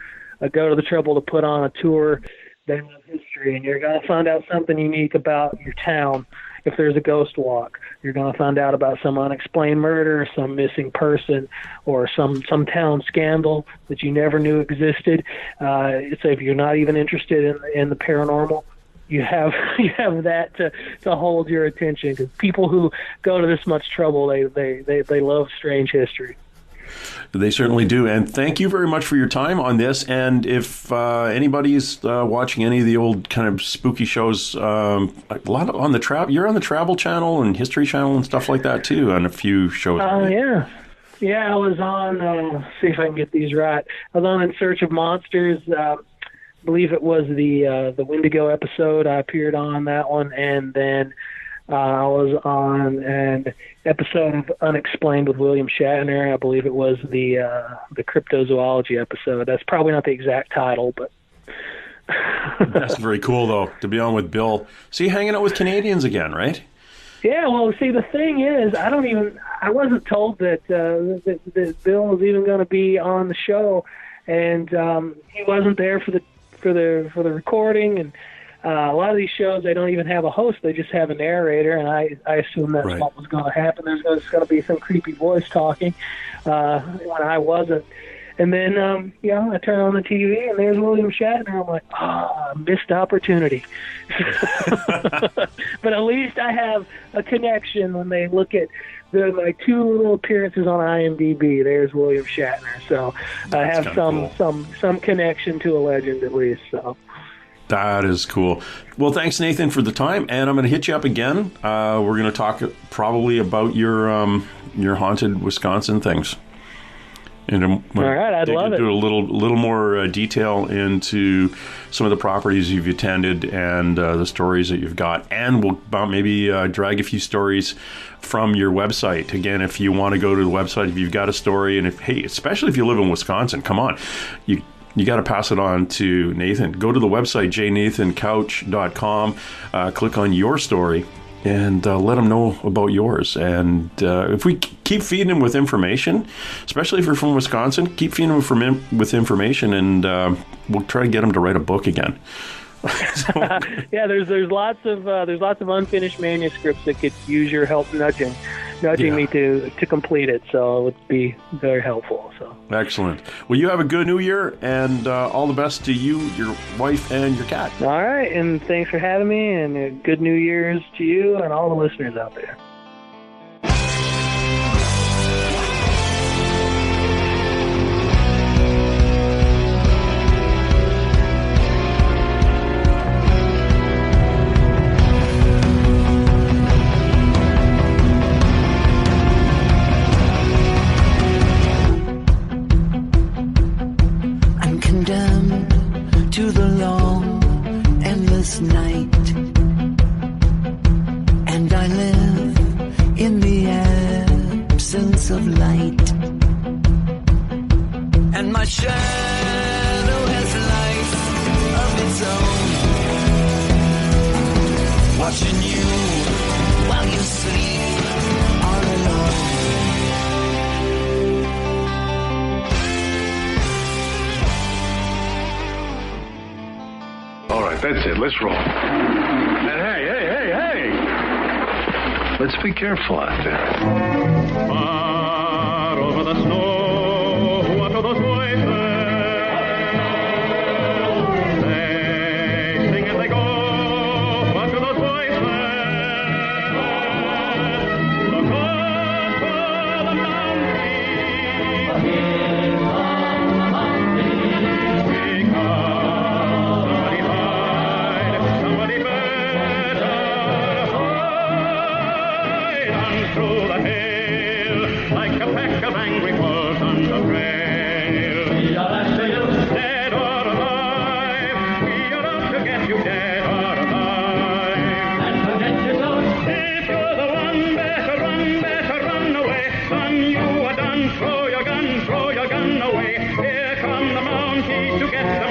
Speaker 3: go to the trouble to put on a tour, they love history, and you're going to find out something unique about your town. If there's a ghost walk, you're going to find out about some unexplained murder, some missing person, or some town scandal that you never knew existed. So if you're not even interested in the paranormal, you have that to hold your attention, because people who go to this much trouble, they love strange history.
Speaker 2: They certainly do. And thank you very much for your time on this. And if anybody's watching any of the old kind of spooky shows, a lot on the you're on the Travel Channel and History Channel and stuff like that too, on a few shows.
Speaker 3: Yeah, I was on, see if I can get these right. I was on In Search of Monsters. I believe it was the Wendigo episode. I appeared on that one. And then I was on an episode of Unexplained with William Shatner. I believe it was the cryptozoology episode. That's probably not the exact title, but
Speaker 2: that's very cool, though, to be on with Bill. See, hanging out with Canadians again, right?
Speaker 3: Yeah, well, see, the thing is, I wasn't told that Bill was even going to be on the show, and he wasn't there for the recording. And a lot of these shows, they don't even have a host; they just have a narrator. And I assumed that's what was going to happen. There's going to be some creepy voice talking when I wasn't. And then, I turn on the TV, and there's William Shatner. I'm like, missed opportunity. But at least I have a connection when they look at my 2 little appearances on IMDb. There's William Shatner. So I have some connection to a legend at least. So
Speaker 2: that is cool. Well, thanks, Nathan, for the time. And I'm going to hit you up again. We're going to talk probably about your haunted Wisconsin things. And all
Speaker 3: right, I'd love it.
Speaker 2: Do a little more detail into some of the properties you've attended and the stories that you've got, and we'll maybe drag a few stories from your website. Again, if you want to go to the website, if you've got a story, and especially if you live in Wisconsin, come on, you got to pass it on to Nathan. Go to the website jnathancouch.com, click on your story, and let them know about yours. And if we keep feeding them with information, especially if you're from Wisconsin, keep feeding them with information, and we'll try to get them to write a book again.
Speaker 3: Yeah, there's lots of unfinished manuscripts that could use your help nudging me to complete it. So it would be very helpful. So
Speaker 2: excellent. Well, you have a good New Year, and all the best to you, your wife, and your cat.
Speaker 3: All right, and thanks for having me, and a good New Year's to you and all the listeners out there.
Speaker 4: To the long, endless night, and I live in the absence of light, and my shadow has a life of its own, watching you while you sleep all alone.
Speaker 5: All right, that's it. Let's roll. And hey. Let's be careful out there.
Speaker 6: Far over the snow, what are those voices? They sing as they go. What are those voices? Look up for the mountains. Through the hail, like a pack of angry wolves on the trail. We are after you, dead or alive. We are out to get you, dead or alive. And forget your ghost. If you're the one, better run away. Son, you are done. Throw your gun away. Here come the Mounties to get them.